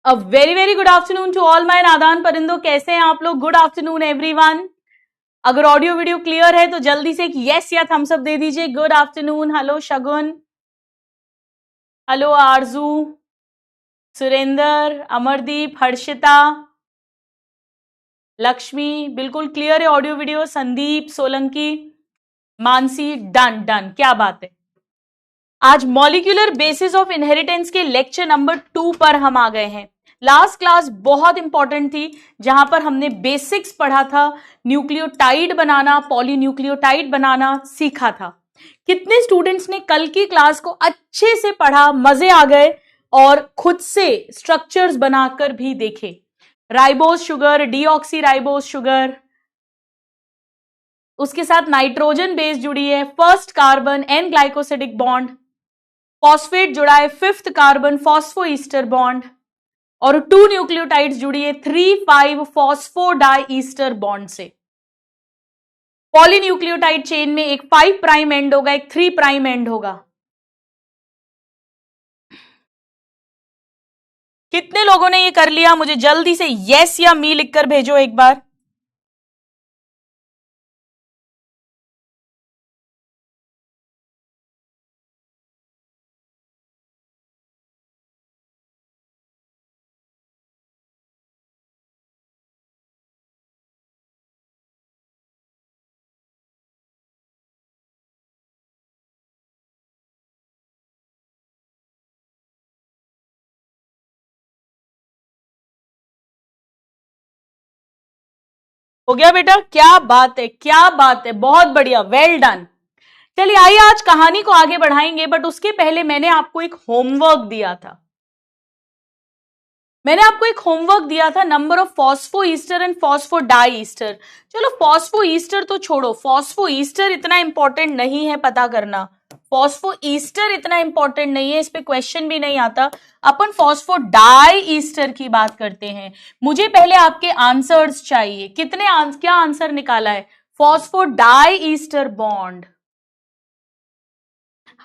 A very very good afternoon to all my नादान परिंदों। कैसे हैं आप लोग? Good afternoon everyone. अगर ऑडियो वीडियो क्लियर है तो जल्दी से एक यस या थम्स अप दे दीजिए। Good afternoon. हेलो शगुन, हेलो आरजू, सुरेंदर, अमरदीप, हर्षिता, लक्ष्मी, बिल्कुल क्लियर है audio video. Sandeep, Solanki, Mansi, done done, क्या बात है। आज मॉलिक्यूलर बेसिस ऑफ इनहेरिटेंस के लेक्चर नंबर 2 पर हम आ गए हैं। लास्ट क्लास बहुत इंपॉर्टेंट थी जहां पर हमने बेसिक्स पढ़ा था, न्यूक्लियोटाइड बनाना, पॉलीन्यूक्लियोटाइड बनाना सीखा था। कितने स्टूडेंट्स ने कल की क्लास को अच्छे से पढ़ा, मजे आ गए और खुद से स्ट्रक्चर्स बनाकर भी देखे? Ribose sugar, deoxyribose sugar, उसके साथ नाइट्रोजन बेस जुड़ी है, first carbon N glycosidic bond, phosphate जुड़ा है, fifth carbon phosphoester bond, और 2 न्यूक्लियोटाइड्स जुड़ी है 3,5 फॉस्फोडाई ईस्टर बॉन्ड से। पॉलीन्यूक्लियोटाइड चेन में एक 5 प्राइम एंड होगा, एक 3 प्राइम एंड होगा। कितने लोगों ने ये कर लिया? मुझे जल्दी से यस या मी लिखकर भेजो एक बार। हो गया बेटा? क्या बात है, क्या बात है, बहुत बढ़िया, वेल डन। चलिए आइए आज कहानी को आगे बढ़ाएंगे, बट उसके पहले मैंने आपको एक होमवर्क दिया था। Number of phosphoester and phosphodiester. चलो फॉस्फो ईस्टर तो छोड़ो, फॉस्फो ईस्टर इतना इंपॉर्टेंट नहीं है पता करना, फॉस्फो ईस्टर इतना इंपॉर्टेंट नहीं है, इस पे क्वेश्चन भी नहीं आता। अपन फॉस्फो डाई ईस्टर की बात करते हैं। मुझे पहले आपके आंसर्स चाहिए। क्या आंसर निकाला है? Phosphodiester bond.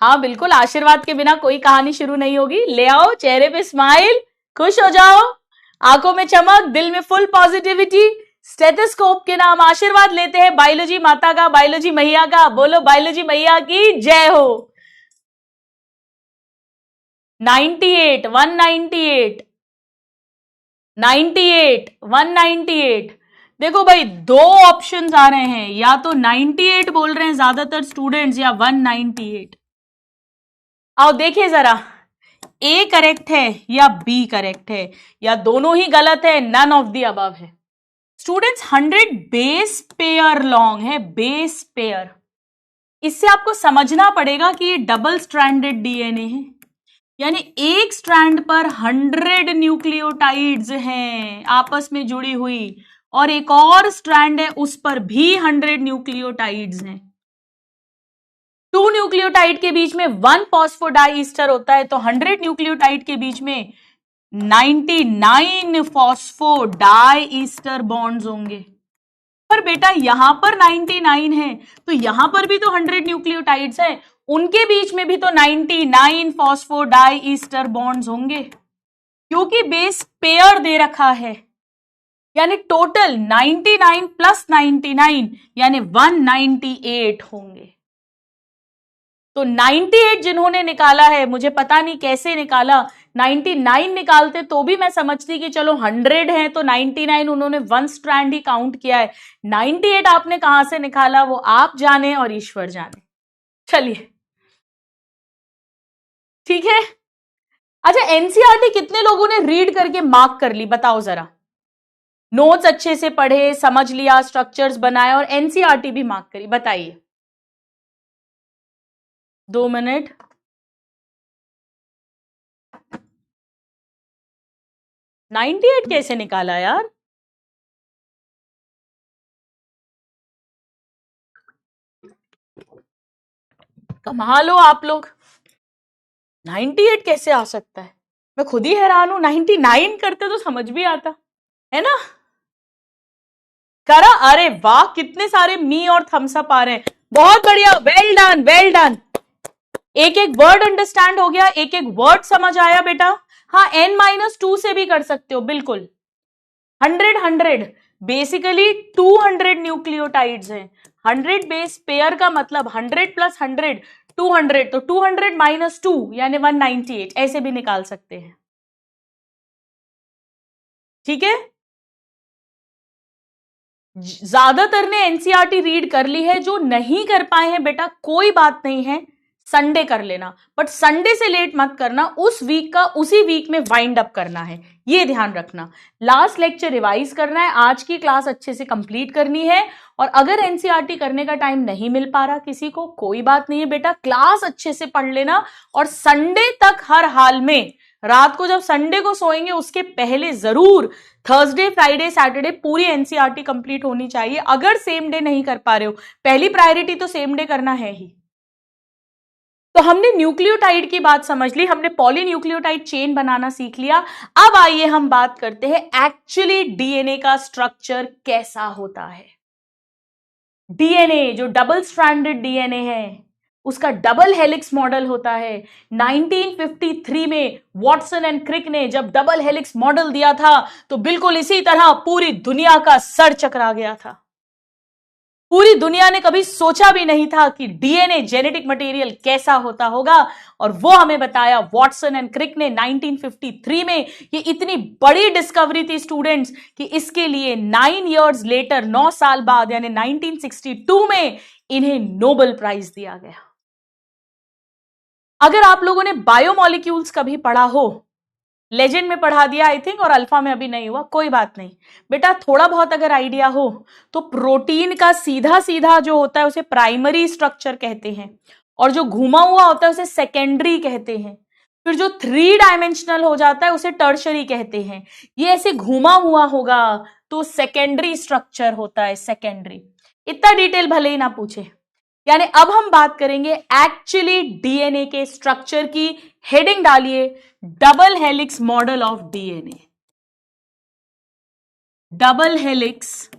हाँ बिल्कुल, आशीर्वाद के बिना कोई कहानी शुरू नहीं होगी। ले आओ, चेहरे पे स्माइल, खुश हो जाओ, आंखों में चमक, दिल में फुल पॉजिटिविटी। स्टेथोस्कोप के नाम आशीर्वाद लेते हैं बायोलॉजी माता का, बायोलॉजी मैया का। बोलो बायोलॉजी मैया की जय हो। 98, 198, 98, 198। देखो भाई, 2 ऑप्शंस आ रहे हैं, या तो 98 बोल रहे हैं ज्यादातर स्टूडेंट्स, या 198। आओ देखिए जरा, ए करेक्ट है या बी करेक्ट है, या दोनों ही गलत है, नन ऑफ द अबव है। स्टूडेंट्स 100 बेस पेयर लॉन्ग है, बेस पेयर। इससे आपको समझना पड़ेगा कि ये डबल स्ट्रैंडेड डीएनए है, यानी एक स्ट्रैंड पर 100 न्यूक्लियोटाइड्स हैं आपस में जुड़ी हुई, और एक और स्ट्रैंड है उस पर भी 100 न्यूक्लियोटाइड्स हैं। 2 न्यूक्लियोटाइड के बीच में 1 फॉस्फोडाई ईस्टर होता है, तो 100 न्यूक्लियोटाइड के बीच में 99 फॉस्फोडाई ईस्टर बॉन्ड्स होंगे। पर बेटा यहां पर 99 है, तो यहां पर भी तो 100 न्यूक्लियोटाइड्स हैं, उनके बीच में भी तो 99 फॉस्फोडाई ईस्टर बॉन्ड्स होंगे, क्योंकि बेस पेयर दे रखा है। यानी टोटल 99 प्लस 99 यानी 198 होंगे। तो 98 जिन्होंने निकाला है, मुझे पता नहीं कैसे निकाला, 99 निकालते तो भी मैं समझती कि चलो 100 है तो 99, उन्होंने 1 स्ट्रैंड ही काउंट किया है। 98 आपने कहां से निकाला वो आप जाने और ईश्वर जाने। चलिए ठीक है। अच्छा, एनसीईआरटी कितने लोगों ने रीड करके मार्क कर ली? बताओ जरा। नोट्स अच्छे से पढ़े, समझ लिया, स्ट्रक्चर्स बनाए और एनसीईआरटी भी मार्क करी? बताइए। 2 मिनट। $98 कैसे निकाला यार? कमाल हो आप लोग, 98 कैसे आ सकता है? मैं खुद ही हैरान हूं। 99 करते तो समझ भी आता है ना। करा? अरे वाह, कितने सारे मी और थम्स अप आ रहे हैं, बहुत बढ़िया, वेल डन वेल डन। एक एक वर्ड अंडरस्टैंड हो गया, एक एक वर्ड समझ आया बेटा। हाँ, n-2 से भी कर सकते हो, बिल्कुल। 100 बेसिकली 200 न्यूक्लियोटाइड्स हैं। 100 बेस पेयर का मतलब 100 प्लस 100 200, तो 200 माइनस 2 यानी 198, ऐसे भी निकाल सकते हैं। ठीक है, ज्यादातर ने एनसीईआरटी रीड कर ली है। जो नहीं कर पाए हैं बेटा, कोई बात नहीं है, संडे कर लेना, बट संडे से लेट मत करना। उस वीक का उसी वीक में वाइंड अप करना है, ये ध्यान रखना। लास्ट लेक्चर रिवाइज करना है, आज की क्लास अच्छे से कंप्लीट करनी है। और अगर एनसीईआरटी करने का टाइम नहीं मिल पा रहा किसी को, कोई बात नहीं है बेटा, क्लास अच्छे से पढ़ लेना। और संडे तक हर हाल में, रात को जब संडे को सोएंगे उसके पहले जरूर थर्सडे फ्राइडे सैटरडे पूरी एनसीईआरटी कंप्लीट होनी चाहिए। अगर सेम डे नहीं कर पा रहे हो, पहली प्रायोरिटी तो सेम डे करना है ही। तो हमने न्यूक्लियोटाइड की बात समझ ली, हमने पॉलीन्यूक्लियोटाइड चेन बनाना सीख लिया। अब आइए हम बात करते हैं एक्चुअली डीएनए का स्ट्रक्चर कैसा होता है। डीएनए जो डबल स्ट्रैंडेड डीएनए है, उसका डबल हेलिक्स मॉडल होता है। 1953 में वॉटसन एंड क्रिक ने जब डबल हेलिक्स मॉडल दिया था, तो बिल्कुल इसी तरह पूरी दुनिया का सर चकरा गया था। पूरी दुनिया ने कभी सोचा भी नहीं था कि डीएनए जेनेटिक मटेरियल कैसा होता होगा, और वो हमें बताया वॉटसन एंड क्रिक ने 1953 में। ये इतनी बड़ी डिस्कवरी थी स्टूडेंट्स कि इसके लिए 9 इयर्स लेटर, 9 साल बाद यानी 1962 में इन्हें नोबेल प्राइज दिया गया। अगर आप लोगों ने बायोमॉलिक्यूल्स कभी पढ़ा हो, लेजेंड में पढ़ा दिया आई थिंक, और अल्फा में अभी नहीं हुआ, कोई बात नहीं बेटा, थोड़ा बहुत अगर आइडिया हो तो प्रोटीन का सीधा सीधा जो होता है उसे प्राइमरी स्ट्रक्चर कहते हैं, और जो घुमा हुआ होता है उसे सेकेंडरी कहते हैं। फिर जो 3 डायमेंशनल हो जाता है उसे टर्शरी कहते हैं। ये ऐसे घुमा हुआ होगा तो सेकेंडरी स्ट्रक्चर होता है, सेकेंडरी। इतना डिटेल भले ही ना पूछे। यानी अब हम बात करेंगे एक्चुअली डीएनए के स्ट्रक्चर की। हेडिंग डालिए, double helix model of DNA. Double helix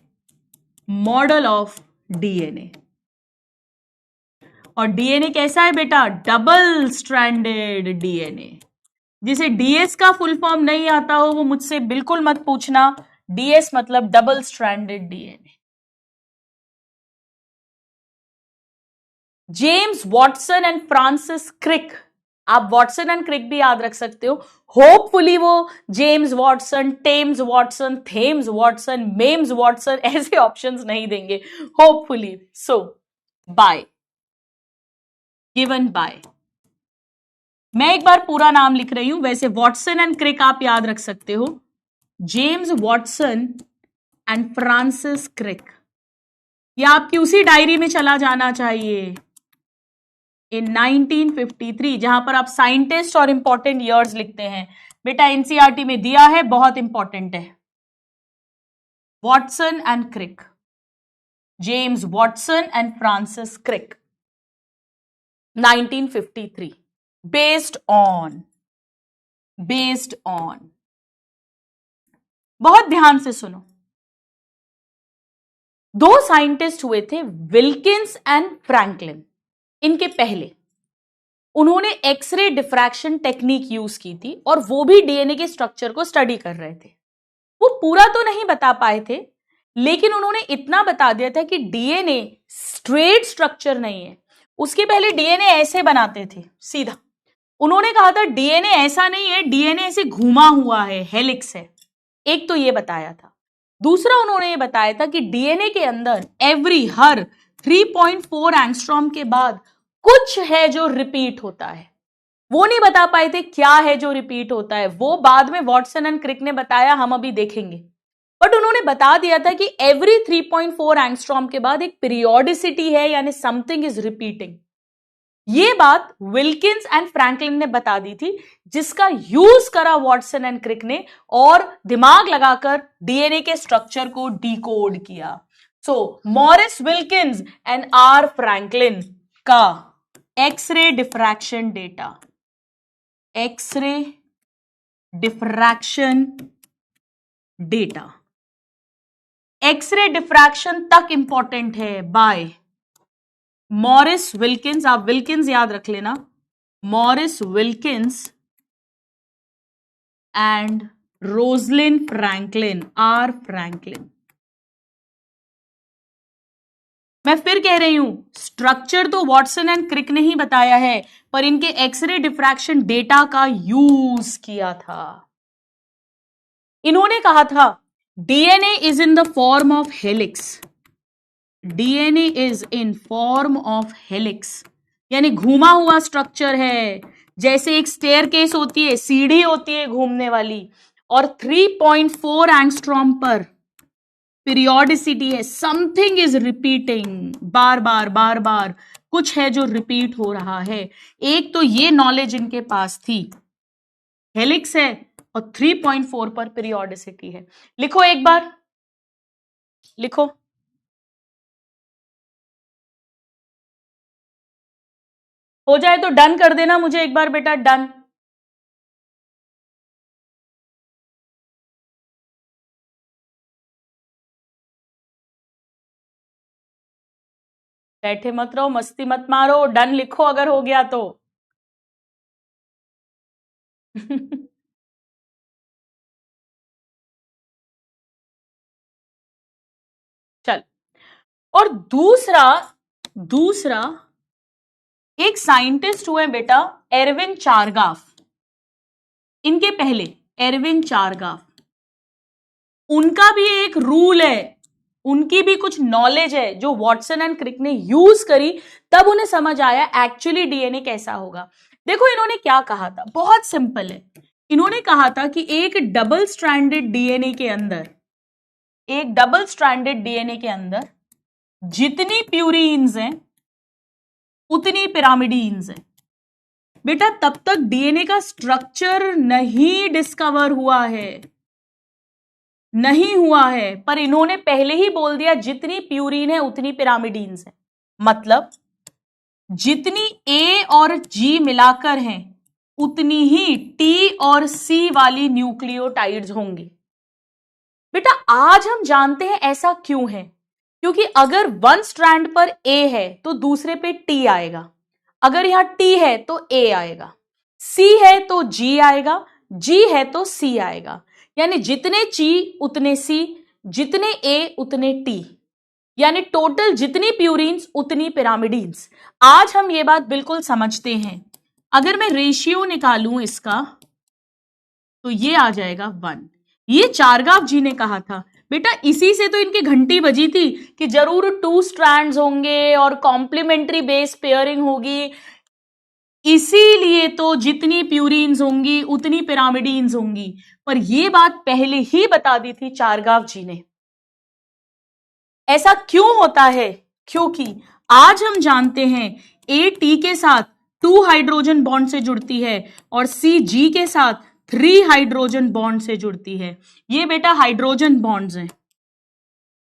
model of DNA. और डीएनए कैसा है बेटा? Double stranded DNA. जिसे डीएस का फुल फॉर्म नहीं आता हो वो मुझसे बिल्कुल मत पूछना। डीएस मतलब double stranded DNA. James Watson and Francis Crick, आप वॉटसन एंड क्रिक भी याद रख सकते हो। होपफुली वो James Watson, Tems Watson, Thames Watson, Mems Watson ऐसे ऑप्शंस नहीं देंगे, hopefully. So by, given by. मैं एक बार पूरा नाम लिख रही हूं, वैसे वॉटसन एंड क्रिक आप याद रख सकते हो। James Watson and Francis Crick, ये आपकी उसी डायरी में चला जाना चाहिए इन 1953, जहां पर आप साइंटिस्ट और इंपॉर्टेंट ईयर्स लिखते हैं। बेटा एनसीईआरटी में दिया है, बहुत इंपॉर्टेंट है। Watson and Crick, James Watson and Francis Crick, 1953। Based on बहुत ध्यान से सुनो, 2 साइंटिस्ट हुए थे, विल्किंस एंड फ्रैंकलिन। इनके पहले उन्होंने एक्सरे डिफ्रैक्शन टेक्निक यूज की थी, और वो भी डीएनए के स्ट्रक्चर को स्टडी कर रहे थे। वो पूरा तो नहीं बता पाए थे, लेकिन उन्होंने इतना बता दिया था कि डीएनए स्ट्रेट स्ट्रक्चर नहीं है। उसके पहले डीएनए ऐसे बनाते थे सीधा। उन्होंने कहा था डीएनए ऐसा नहीं है, डीएनए ऐसे घुमा हुआ है, हेलिक्स है। एक तो ये बताया था। दूसरा उन्होंने ये बताया था कि डीएनए के अंदर हर 3.4 एंगस्ट्रॉम के बाद कुछ है जो रिपीट होता है। वो नहीं बता पाए थे क्या है जो रिपीट होता है, वो बाद में वॉटसन एंड क्रिक ने बताया, हम अभी देखेंगे। बट उन्होंने बता दिया था कि एवरी 3.4 एंगस्ट्रॉम के बाद एक पीरियोडिसिटी है, यानी समथिंग इज रिपीटिंग। ये बात विल्किंस एंड फ्रैंकलिन ने बता दी थी, जिसका यूज करा वॉटसन एंड क्रिक ने, और दिमाग लगाकर डीएनए के स्ट्रक्चर को डिकोड किया। So Maurice Wilkins and R Franklin का X ray diffraction data, X ray diffraction data, X ray diffraction तक इंपॉर्टेंट है, बाय मॉरिस विल्किंस। आप विल्किंस याद रख लेना, Maurice Wilkins and Rosalind Franklin, R Franklin. मैं फिर कह रही हूं, स्ट्रक्चर तो वॉटसन एंड क्रिक ने ही बताया है, पर इनके एक्सरे डिफ्रैक्शन डेटा का यूज किया था। इन्होंने कहा था DNA is in the form of helix, DNA is in form of helix, यानी घूमा हुआ स्ट्रक्चर है, जैसे एक स्टेयरकेस होती है, सीढ़ी होती है घूमने वाली, और 3.4 एंगस्ट्रॉम पर पीरियोडिसिटी है, समथिंग इज रिपीटिंग, बार बार बार बार कुछ है जो रिपीट हो रहा है। एक तो ये नॉलेज इनके पास थी, हेलिक्स है और 3.4 पर पीरियोडिसिटी है। लिखो एक बार, लिखो। हो जाए तो डन कर देना मुझे एक बार बेटा, डन। बैठे मत रहो, मस्ती मत मारो, डन लिखो अगर हो गया तो। चल, और दूसरा दूसरा एक साइंटिस्ट हुए बेटा, एरविन चारगाफ। इनके पहले एरविन चारगाफ, उनका भी एक रूल है, उनकी भी कुछ नॉलेज है जो वॉटसन एंड क्रिक ने यूज करी, तब उन्हें समझ आया एक्चुअली डीएनए कैसा होगा। देखो इन्होंने क्या कहा था, बहुत सिंपल है। इन्होंने कहा था कि एक डबल स्ट्रैंडेड डीएनए के अंदर, एक डबल स्ट्रैंडेड डीएनए के अंदर जितनी प्यूरीन्स हैं उतनी पिरामिडीन्स हैं। बेटा तब तक डीएनए का स्ट्रक्चर नहीं डिस्कवर हुआ है, नहीं हुआ है, पर इन्होंने पहले ही बोल दिया जितनी प्यूरीन है उतनी पिरामिडीन्स है। मतलब जितनी ए और जी मिलाकर हैं उतनी ही टी और सी वाली न्यूक्लियोटाइड्स होंगी। बेटा आज हम जानते हैं ऐसा क्यों है, क्योंकि अगर वन स्ट्रैंड पर ए है तो दूसरे पे टी आएगा, अगर यहां टी है तो ए आएगा, सी है तो जी आएगा, जी है तो सी आएगा, यानी जितने ची उतने सी, जितने ए उतने टी, यानी टोटल जितनी प्यूरीन्स उतनी पिरामिडीन्स। आज हम ये बात बिल्कुल समझते हैं। अगर मैं रेशियो निकालूं इसका तो ये आ जाएगा 1। ये चारगाफ जी ने कहा था। बेटा इसी से तो इनकी घंटी बजी थी कि जरूर 2 स्ट्रैंड्स होंगे और कॉम्प्लीमेंट्री बेस पेयरिंग होगी, इसीलिए तो जितनी प्यूरीन्स होंगी उतनी पिरामिडीन्स होंगी। पर यह बात पहले ही बता दी थी चारगाफ जी ने। ऐसा क्यों होता है? क्योंकि आज हम जानते हैं ए टी के साथ 2 हाइड्रोजन बॉन्ड से जुड़ती है और सी जी के साथ 3 हाइड्रोजन बॉन्ड से जुड़ती है। ये बेटा हाइड्रोजन बॉन्ड्स हैं,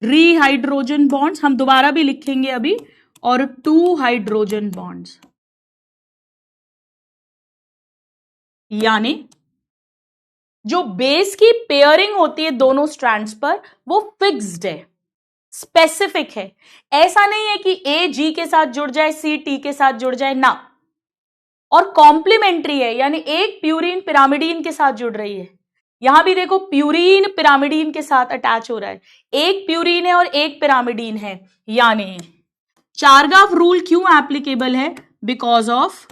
3 हाइड्रोजन बॉन्ड्स, हम दोबारा भी लिखेंगे अभी, और 2 हाइड्रोजन बॉन्ड्स, यानी जो बेस की पेयरिंग होती है दोनों स्ट्रैंड्स पर वो फिक्स्ड है, स्पेसिफिक है। ऐसा नहीं है कि ए जी के साथ जुड़ जाए, सी टी के साथ जुड़ जाए ना। और कॉम्प्लीमेंट्री है, यानी एक प्यूरीन पिरामिडीन के साथ जुड़ रही है। यहां भी देखो प्यूरीन पिरामिडीन के साथ अटैच हो रहा है, एक प्यूरीन है और एक पिरामिडीन है। यानी चारगाफ रूल क्यों एप्लीकेबल है? बिकॉज ऑफ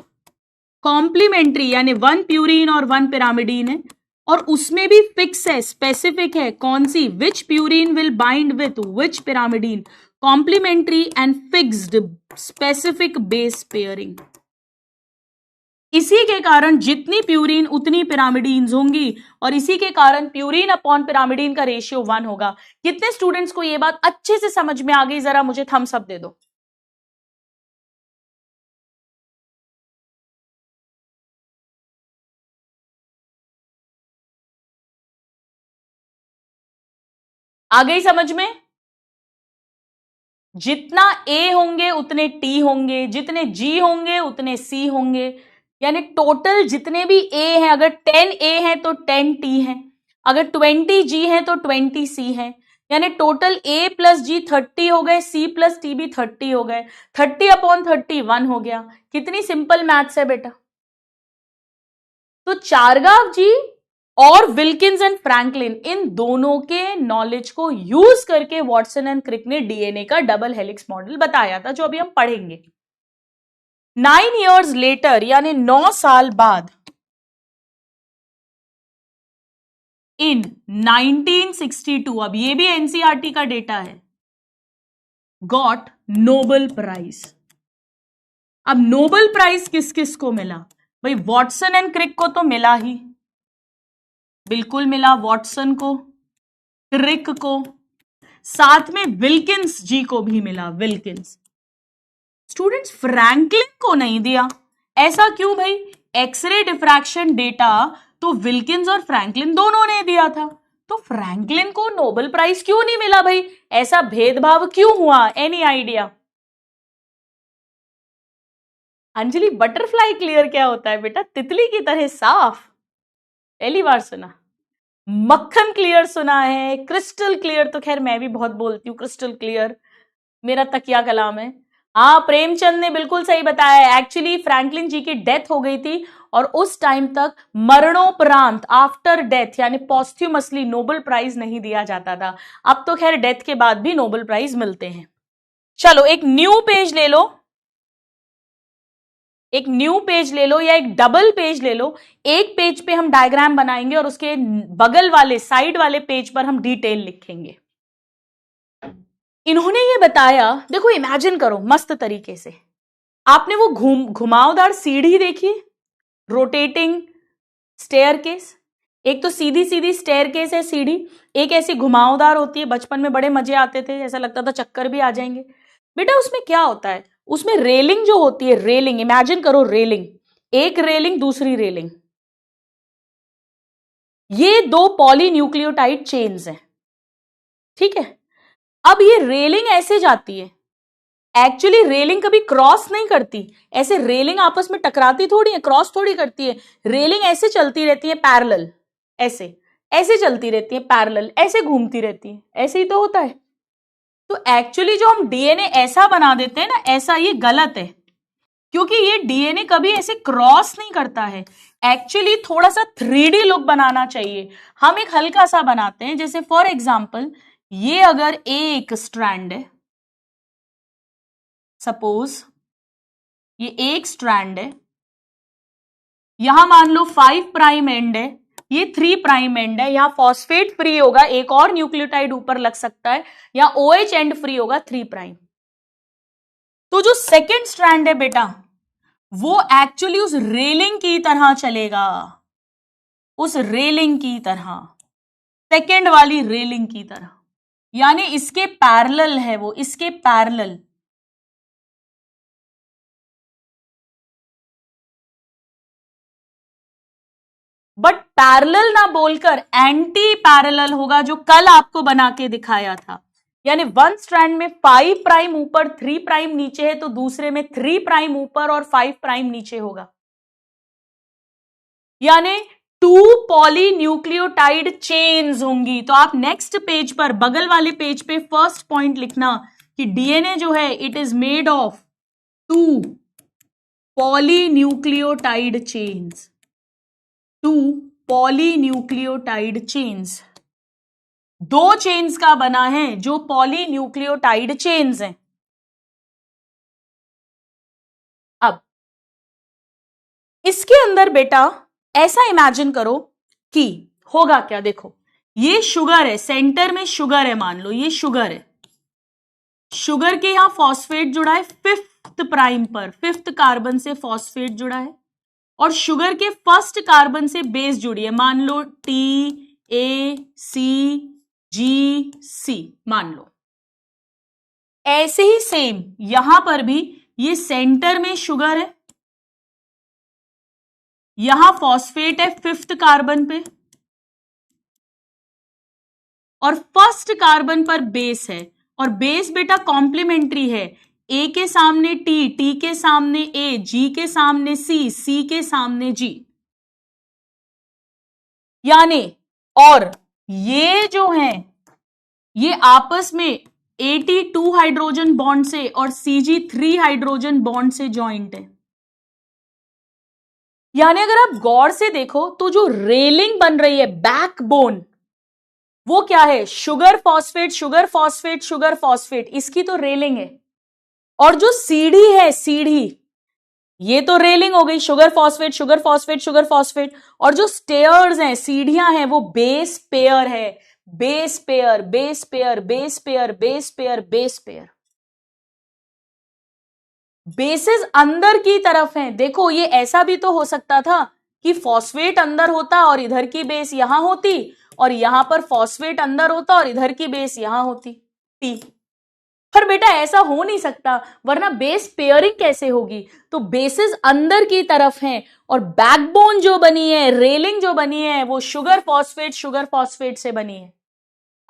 कॉम्प्लीमेंट्री, यानी 1 प्यूरीन और 1 पिरामिडीन है, और उसमें भी फिक्स है, स्पेसिफिक है। कौन सी? Which purine will bind with which pyrimidine, complementary and fixed specific base pairing. इसी के कारण जितनी प्यूरीन उतनी पिरामिडीन्स होंगी, और इसी के कारण प्यूरीन अपॉन पिरामिडीन का रेशियो 1 होगा। कितने स्टूडेंट्स को यह बात अच्छे से समझ में आ गई? जरा मुझे थम्स अप दे दो। आ गई समझ में? जितना ए होंगे उतने टी होंगे, जितने जी होंगे उतने सी होंगे, यानी टोटल जितने भी ए हैं, अगर 10 ए हैं तो 10 टी हैं, अगर 20 जी हैं तो 20 सी हैं, यानी टोटल ए प्लस जी 30 हो गए, सी प्लस टी भी 30 हो गए। 30 अपॉन 30 1 हो गया। कितनी सिंपल मैथ्स है बेटा। तो चारगाफ जी और विल्किंस एंड फ्रैंकलिन, इन दोनों के नॉलेज को यूज करके वॉटसन एंड क्रिक ने डीएनए का डबल हेलिक्स मॉडल बताया था, जो अभी हम पढ़ेंगे। 9 years लेटर, यानी 9 साल बाद, इन 1962, अब ये भी एनसीईआरटी का डेटा है, गॉट नोबेल प्राइज। अब नोबेल प्राइज किस किस को मिला भाई? वॉटसन एंड क्रिक को तो मिला ही, बिल्कुल मिला, वॉटसन को, क्रिक को, साथ में विल्किंस जी को भी मिला, विल्किंस। स्टूडेंट्स, फ्रैंकलिन को नहीं दिया, ऐसा क्यों भाई? एक्सरे डिफ्रैक्शन डेटा तो विल्किंस और फ्रैंकलिन दोनों ने दिया था, तो फ्रैंकलिन को नोबेल प्राइज क्यों नहीं मिला भाई? ऐसा भेदभाव क्यों हुआ? Any idea? Anjali, butterfly clear क्या होता है बेटा? तितली की तरह साफ, पहली बार सुना। मक्खन क्लियर सुना है, क्रिस्टल क्लियर तो खैर मैं भी बहुत बोलती हूँ, क्रिस्टल क्लियर मेरा तकिया कलाम है। हाँ, प्रेमचंद ने बिल्कुल सही बताया। एक्चुअली फ्रैंकलिन जी की डेथ हो गई थी और उस टाइम तक मरणोपरांत, आफ्टर डेथ, यानी पॉस्ट्यूमसली नोबेल प्राइज नहीं दिया जाता था। अब तो खैर डेथ के बाद भी नोबेल प्राइज मिलते हैं। चलो एक न्यू पेज ले लो, एक न्यू पेज ले लो या एक डबल पेज ले लो। एक पेज पे हम डायग्राम बनाएंगे और उसके बगल वाले, साइड वाले पेज पर हम डिटेल लिखेंगे। इन्होंने ये बताया, देखो इमेजिन करो मस्त तरीके से, आपने वो घुमावदार सीढ़ी देखी, रोटेटिंग स्टेयरकेस। एक तो सीधी सीधी स्टेयरकेस है सीढ़ी, एक ऐसी घुमावदार होती है, बचपन में बड़े मजे आते थे, ऐसा लगता था चक्कर भी आ जाएंगे। बेटा उसमें क्या होता है? उसमें रेलिंग जो होती है, रेलिंग, इमेजिन करो रेलिंग, एक रेलिंग दूसरी रेलिंग, ये दो पॉलीन्यूक्लियोटाइड चेन्स हैं, ठीक है। अब ये रेलिंग ऐसे जाती है, एक्चुअली रेलिंग कभी क्रॉस नहीं करती, ऐसे रेलिंग आपस में टकराती थोड़ी है, क्रॉस थोड़ी करती है, रेलिंग ऐसे चलती रहती है पैरेलल, ऐसे ऐसे चलती रहती है पैरेलल, ऐसे घूमती रहती है, ऐसे ही तो होता है। तो एक्चुअली जो हम डीएनए ऐसा बना देते हैं ना, ऐसा, ये गलत है, क्योंकि ये डीएनए कभी ऐसे क्रॉस नहीं करता है। एक्चुअली थोड़ा सा 3D लुक बनाना चाहिए। हम एक हल्का सा बनाते हैं, जैसे फॉर एग्जाम्पल ये अगर एक स्ट्रैंड है, सपोज ये एक स्ट्रैंड है, यहां मान लो 5 प्राइम एंड है, ये 3 प्राइम एंड है, यहां फॉस्फेट फ्री होगा, एक और न्यूक्लियोटाइड ऊपर लग सकता है, या OH एंड फ्री होगा 3 प्राइम। तो जो सेकेंड स्ट्रैंड है बेटा, वो एक्चुअली उस रेलिंग की तरह चलेगा, उस रेलिंग की तरह, सेकेंड वाली रेलिंग की तरह, यानी इसके पैरेलल है वो, इसके पैरेलल। बट पैरेलल ना बोलकर एंटी पैरेलल होगा, जो कल आपको बना के दिखाया था। यानी वन स्ट्रैंड में 5 प्राइम ऊपर 3 प्राइम नीचे है, तो दूसरे में 3 प्राइम ऊपर और 5 प्राइम नीचे होगा, यानी 2 पॉलीन्यूक्लियोटाइड चेन्स होंगी। तो आप नेक्स्ट पेज पर, बगल वाले पेज पे फर्स्ट पॉइंट लिखना कि डीएनए जो है it is made of 2 polynucleotide chains, 2 polynucleotide chains, 2 chains का बना है जो पॉलीन्यूक्लियोटाइड चेन्स हैं। अब इसके अंदर बेटा ऐसा इमेजिन करो कि होगा क्या, देखो ये शुगर है, सेंटर में शुगर है, मान लो ये शुगर है, शुगर के यहां फॉस्फेट जुड़ा है 5th प्राइम पर, 5th कार्बन से फॉस्फेट जुड़ा है, और शुगर के फर्स्ट कार्बन से बेस जुड़ी है, मान लो TACGC, मान लो। ऐसे ही सेम यहां पर भी, ये सेंटर में शुगर है, यहां फॉस्फेट है 5th कार्बन पे, और फर्स्ट कार्बन पर बेस है, और बेस बेटा कॉम्प्लीमेंट्री है, ए के सामने टी, टी के सामने ए, जी के सामने सी, सी के सामने जी, यानी, और ये जो है ये आपस में 82 हाइड्रोजन बॉन्ड से और Cg3 हाइड्रोजन बॉन्ड से ज्वाइंट है, यानी अगर आप गौर से देखो तो जो रेलिंग बन रही है, बैकबोन, वो क्या है? Sugar phosphate, sugar phosphate, sugar phosphate, इसकी तो रेलिंग है। और जो सीढ़ी है, सीढ़ी, ये तो रेलिंग हो गई, sugar phosphate, sugar phosphate, sugar phosphate. और जो स्टेयर्स हैं, सीढ़ियां हैं, वो बेस पेयर है। Base pair, base pair, base pair, base pair, base pair. Basis अंदर की तरफ हैं। देखो, ये ऐसा भी तो हो सकता था कि फॉस्फेट अंदर होता और इधर की बेस यहां होती, और यहां पर फॉस्फेट अंदर होता और इधर की बेस यहां होती, टी। पर बेटा ऐसा हो नहीं सकता, वरना बेस पेयरिंग कैसे होगी? तो बेसिस अंदर की तरफ हैं, और बैकबोन जो बनी है, रेलिंग जो बनी है, वो शुगर फॉस्फेट से बनी है।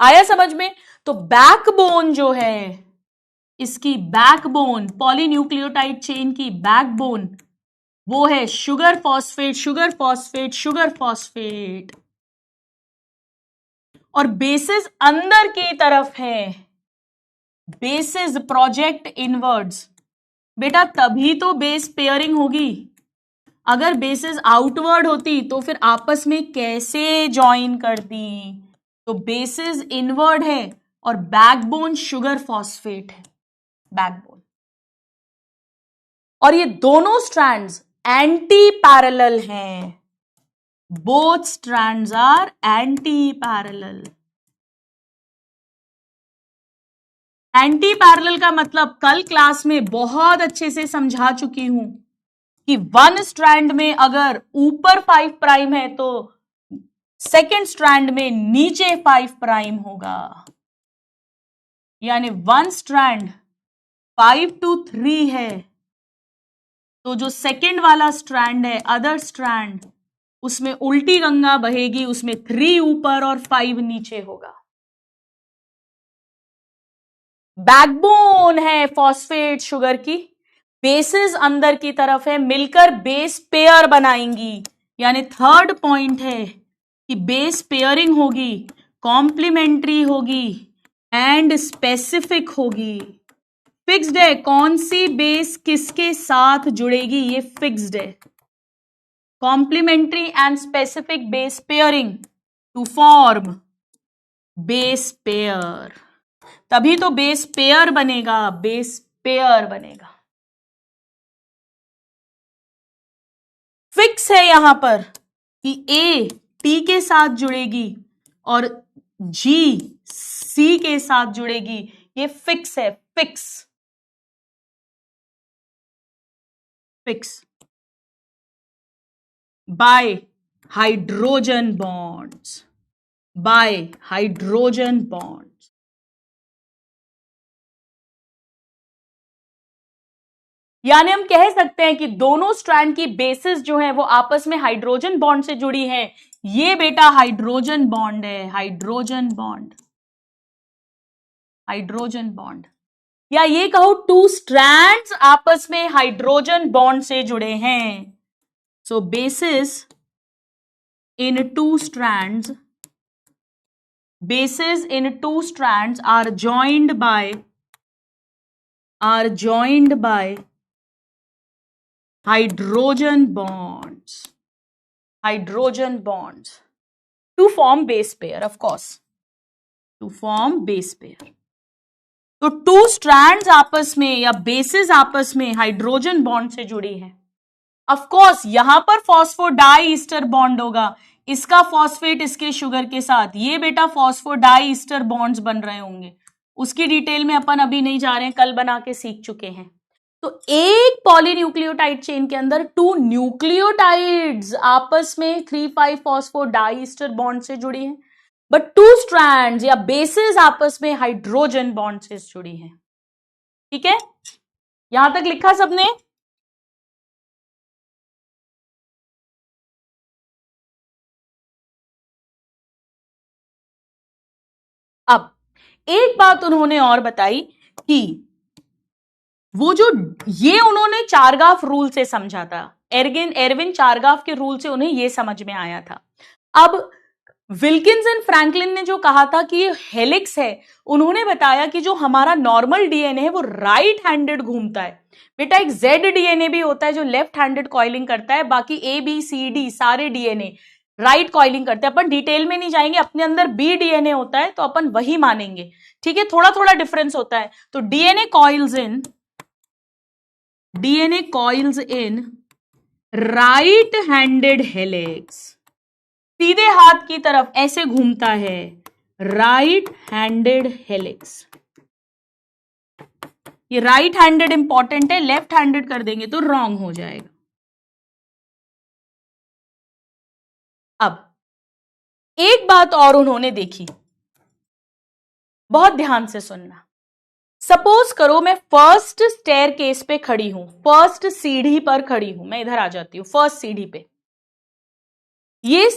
आया समझ में? तो बैकबोन जो है, इसकी बैकबोन, पॉलीन्यूक्लियोटाइड चेन की बैकबोन, वो है sugar phosphate, sugar phosphate, sugar phosphate. और बेसिस अंदर की तरफ है, बेसिस प्रोजेक्ट इनवर्ड्स। बेटा तभी तो बेस पेयरिंग होगी। अगर बेसिस आउटवर्ड होती तो फिर आपस में कैसे ज्वाइन करती? तो बेसिस इनवर्ड है और बैकबोन शुगर फॉस्फेट है, बैकबोन। और ये दोनों स्ट्रैंड्स एंटी पैरेलल हैं। Both strands are antiparallel. Antiparallel का मतलब कल क्लास में बहुत अच्छे से समझा चुकी हूं कि वन स्ट्रैंड में अगर ऊपर 5 प्राइम है तो सेकेंड स्ट्रैंड में नीचे 5 प्राइम होगा। यानी वन स्ट्रैंड 5 to 3 है, तो जो सेकेंड वाला स्ट्रैंड है, अदर स्ट्रैंड, उसमें उल्टी गंगा बहेगी, उसमें 3 ऊपर और 5 नीचे होगा। बैकबोन है फॉस्फेट शुगर की, बेसिस अंदर की तरफ है, मिलकर बेस पेयर बनाएंगी। यानी थर्ड पॉइंट है कि बेस पेयरिंग होगी, कॉम्प्लीमेंट्री होगी एंड स्पेसिफिक होगी। फिक्स्ड है, कौन सी बेस किसके साथ जुड़ेगी, ये फिक्स्ड है। Complementary and specific base pairing to form base pair, तभी तो बेस पेयर बनेगा, बेस पेयर बनेगा। फिक्स है यहां पर कि ए टी के साथ जुड़ेगी और जी सी के साथ जुड़ेगी, ये फिक्स है, fix, fix by hydrogen bonds, bye hydrogen bonds. यानी हम कह सकते हैं कि दोनों स्ट्रैंड की बेसिस जो है वो आपस में हाइड्रोजन बॉन्ड से जुड़ी है। ये बेटा हाइड्रोजन बॉन्ड है, हाइड्रोजन बॉन्ड, हाइड्रोजन बॉन्ड। या ये कहो टू स्ट्रैंड्स आपस में हाइड्रोजन बॉन्ड से जुड़े हैं। So bases in two strands, bases in two strands are joined by hydrogen bonds, hydrogen bonds to form base pair, of course, to form base pair. तो two strands आपस में या basis आपस में hydrogen bond से जुड़ी है। Of course यहां पर फॉस्फोडाई ईस्टर बॉन्ड होगा, इसका फॉस्फेट इसके शुगर के साथ, ये बेटा फॉस्फोडाई ईस्टर बॉन्ड्स बन रहे होंगे। उसकी डिटेल में अपन अभी नहीं जा रहे हैं, कल बना के सीख चुके हैं। तो एक पॉलीन्यूक्लियोटाइड चेन के अंदर टू न्यूक्लियोटाइड्स आपस में 3,5 फॉस्फोडाई ईस्टर बॉन्ड से जुड़ी हैं, बट टू स्ट्रैंड्स या बेसिस आपस में हाइड्रोजन बॉन्ड से जुड़ी हैं। ठीक है, यहां तक लिखा सबने? अब एक बात उन्होंने और बताई कि वो जो ये उन्होंने चारगाफ रूल से समझा था, एरविन चारगाफ के रूल से उन्हें ये समझ में आया था। अब विल्किंस एंड फ्रैंकलिन ने जो कहा था कि ये हेलिक्स है, उन्होंने बताया कि जो हमारा नॉर्मल डीएनए है वो राइट हैंडेड घूमता है। बेटा एक जेड डीएनए भी होता है जो लेफ्ट हैंडेड कॉइलिंग करता है, बाकी ए बी सी डी सारे डीएनए राइट कॉइलिंग करते हैं। अपन डिटेल में नहीं जाएंगे, अपने अंदर बी डीएनए होता है तो अपन वही मानेंगे, ठीक है, थोड़ा थोड़ा डिफरेंस होता है। तो DNA coils in right handed helix, सीधे हाथ की तरफ ऐसे घूमता है, राइट हैंडेड हेलिक्स। ये राइट हैंडेड इंपॉर्टेंट है, लेफ्ट हैंडेड कर देंगे तो रॉन्ग हो जाएगा। अब एक बात और उन्होंने देखी, बहुत ध्यान से सुनना। सपोज करो मैं फर्स्ट स्टेयर केस पे खड़ी हूं, फर्स्ट सीढ़ी पर खड़ी हूं, मैं इधर आ जाती हूं फर्स्ट सीढ़ी पे, ये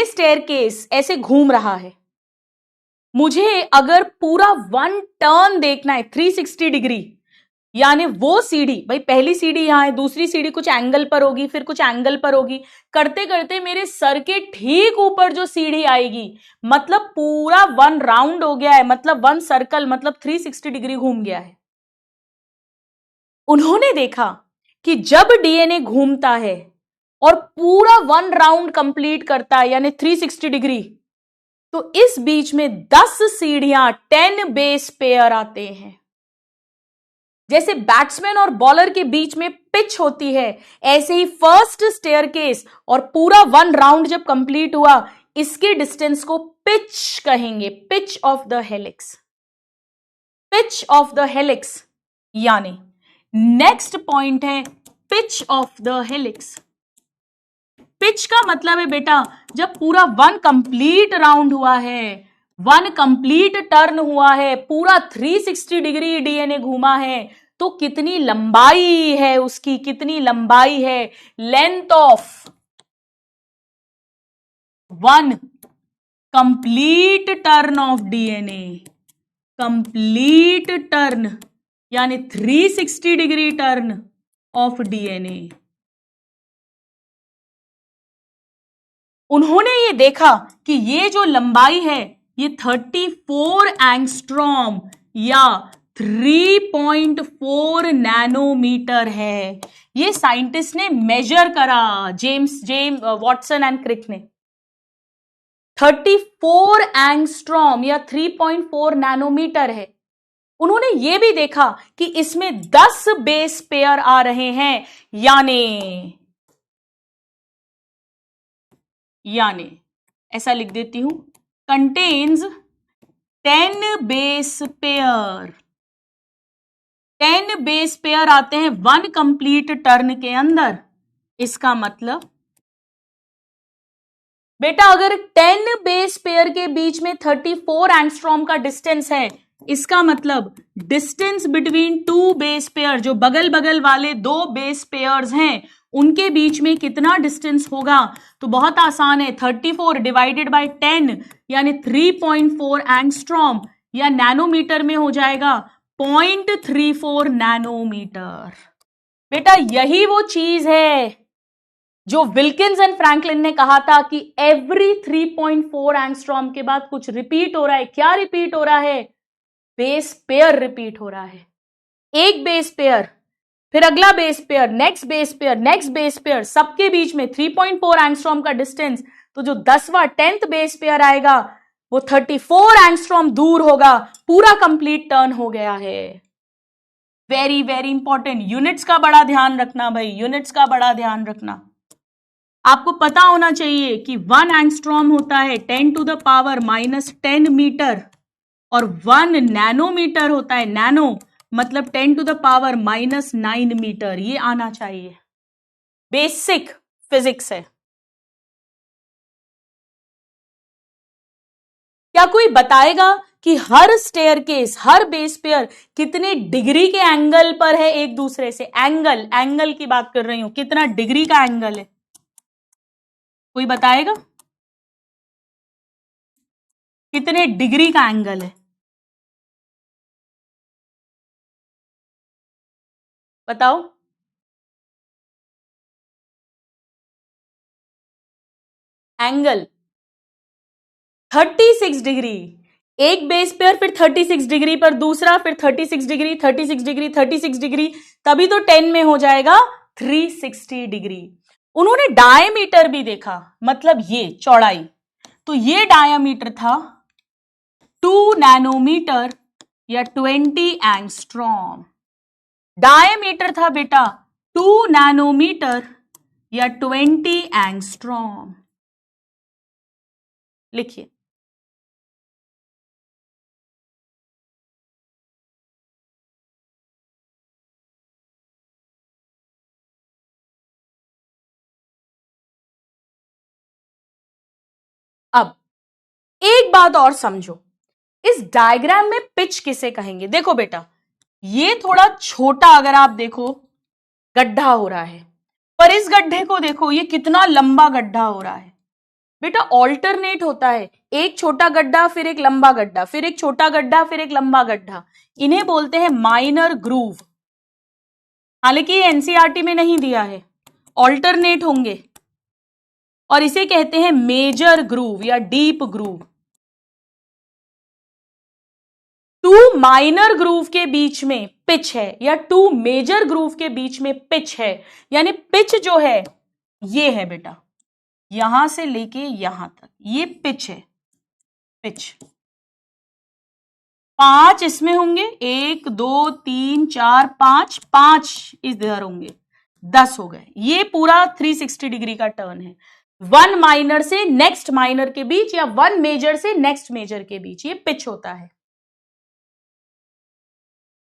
स्टेयर केस ऐसे घूम रहा है। मुझे अगर पूरा वन टर्न देखना है 360 डिग्री, यानी वो सीढ़ी, भाई पहली सीढ़ी यहां है, दूसरी सीढ़ी कुछ एंगल पर होगी, फिर कुछ एंगल पर होगी, करते करते मेरे सर के ठीक ऊपर जो सीढ़ी आएगी, मतलब पूरा वन राउंड हो गया है, मतलब वन सर्कल, मतलब 360 डिग्री घूम गया है। उन्होंने देखा कि जब डीएनए घूमता है और पूरा वन राउंड कंप्लीट करता है, यानी 360 डिग्री, तो इस बीच में 10 सीढ़ियां 10 बेस पेयर आते हैं। जैसे बैट्समैन और बॉलर के बीच में पिच होती है, ऐसे ही फर्स्ट स्टेयरकेस और पूरा वन राउंड जब कंप्लीट हुआ, इसके डिस्टेंस को पिच कहेंगे, pitch of the helix, pitch of the helix. यानी नेक्स्ट पॉइंट है pitch of the helix. Pitch का मतलब है बेटा जब पूरा वन कंप्लीट राउंड हुआ है, वन कंप्लीट टर्न हुआ है, पूरा 360 डिग्री डीएनए घूमा है, तो कितनी लंबाई है उसकी, कितनी लंबाई है, length of one complete turn off DNA, complete turn यानी 360 डिग्री टर्न ऑफ डीएनए। उन्होंने ये देखा कि ये जो लंबाई है ये 34 एंगस्ट्रॉम या 3.4 नैनोमीटर है। ये साइंटिस्ट ने मेजर करा, जेम्स वॉटसन एंड क्रिक ने। 34 एंगस्ट्रॉम या 3.4 नैनोमीटर है। उन्होंने ये भी देखा कि इसमें 10 बेस पेयर आ रहे हैं, यानी ऐसा लिख देती हूं, contains 10 base pair. 10 base pair आते हैं वन कंप्लीट टर्न के अंदर। इसका मतलब बेटा अगर 10 बेस पेयर के बीच में 34 एंगस्ट्रॉम का डिस्टेंस है, इसका मतलब distance between two base pair, जो बगल बगल वाले दो बेस पेयर्स हैं, उनके बीच में कितना डिस्टेंस होगा, तो बहुत आसान है, 34 डिवाइडेड बाय 10 यानी 3.4 एंगस्ट्रॉम या नैनोमीटर में हो जाएगा 0.34 नैनोमीटर। बेटा यही वो चीज है जो विल्किंस एंड फ्रैंकलिन ने कहा था कि एवरी 3.4 एंगस्ट्रॉम के बाद कुछ रिपीट हो रहा है। क्या रिपीट हो रहा है? बेस पेयर रिपीट हो रहा है। एक बेस पेयर, फिर अगला base pair, next base pair, next base pair, सबके बीच में 3.4 एंगस्ट्रॉम का डिस्टेंस, तो जो 10वां 10th बेस पेयर आएगा वो 34 एंगस्ट्रॉम दूर होगा, पूरा कंप्लीट टर्न हो गया है। वेरी वेरी इंपॉर्टेंट, यूनिट्स का बड़ा ध्यान रखना भाई, यूनिट्स का बड़ा ध्यान रखना। आपको पता होना चाहिए कि 1 एंगस्ट्रॉम होता है 10 टू द पावर -10 मीटर, और 1 नैनोमीटर होता है, नैनो मतलब 10 टू द पावर -9 मीटर। ये आना चाहिए, बेसिक फिजिक्स है। क्या कोई बताएगा कि हर स्टेयरकेस, हर बेस पेयर कितने डिग्री के एंगल पर है एक दूसरे से? एंगल की बात कर रही हूं, कितना डिग्री का एंगल है, कोई बताएगा? कितने डिग्री का एंगल है, बताओ। एंगल 36 डिग्री, एक बेस पेयर, फिर 36 डिग्री पर दूसरा, फिर 36 डिग्री, 36 डिग्री, 36 डिग्री, तभी तो 10 में हो जाएगा 360 डिग्री। उन्होंने डायमीटर भी देखा, मतलब ये चौड़ाई, तो ये डायमीटर था 2 नैनोमीटर या 20 एंगस्ट्रॉम। डायमीटर था बेटा 2 नैनोमीटर या 20 एंगस्ट्रॉम। लिखिए, अब एक बात और समझो, इस डायग्राम में पिच किसे कहेंगे? देखो बेटा, ये थोड़ा छोटा अगर आप देखो गड्ढा हो रहा है, पर इस गड्ढे को देखो, ये कितना लंबा गड्ढा हो रहा है। बेटा ऑल्टरनेट होता है, एक छोटा गड्ढा फिर एक लंबा गड्ढा, फिर एक छोटा गड्ढा फिर एक लंबा गड्ढा, इन्हें बोलते हैं माइनर ग्रूव। हालांकि ये एनसीईआरटी में नहीं दिया है, ऑल्टरनेट होंगे, और इसे कहते हैं मेजर ग्रूव या deep groove. Two minor groove के बीच में पिच है या टू मेजर ग्रूव के बीच में पिच है, यानी पिच जो है ये है बेटा, यहां से लेके यहां तक ये पिच है। पिच 5 इसमें होंगे, 1 2 3 4 5, 5 इधर होंगे, 10 हो गए। ये पूरा 360 डिग्री का टर्न है, वन माइनर से नेक्स्ट माइनर के बीच या वन मेजर से नेक्स्ट मेजर के बीच, ये पिच होता है।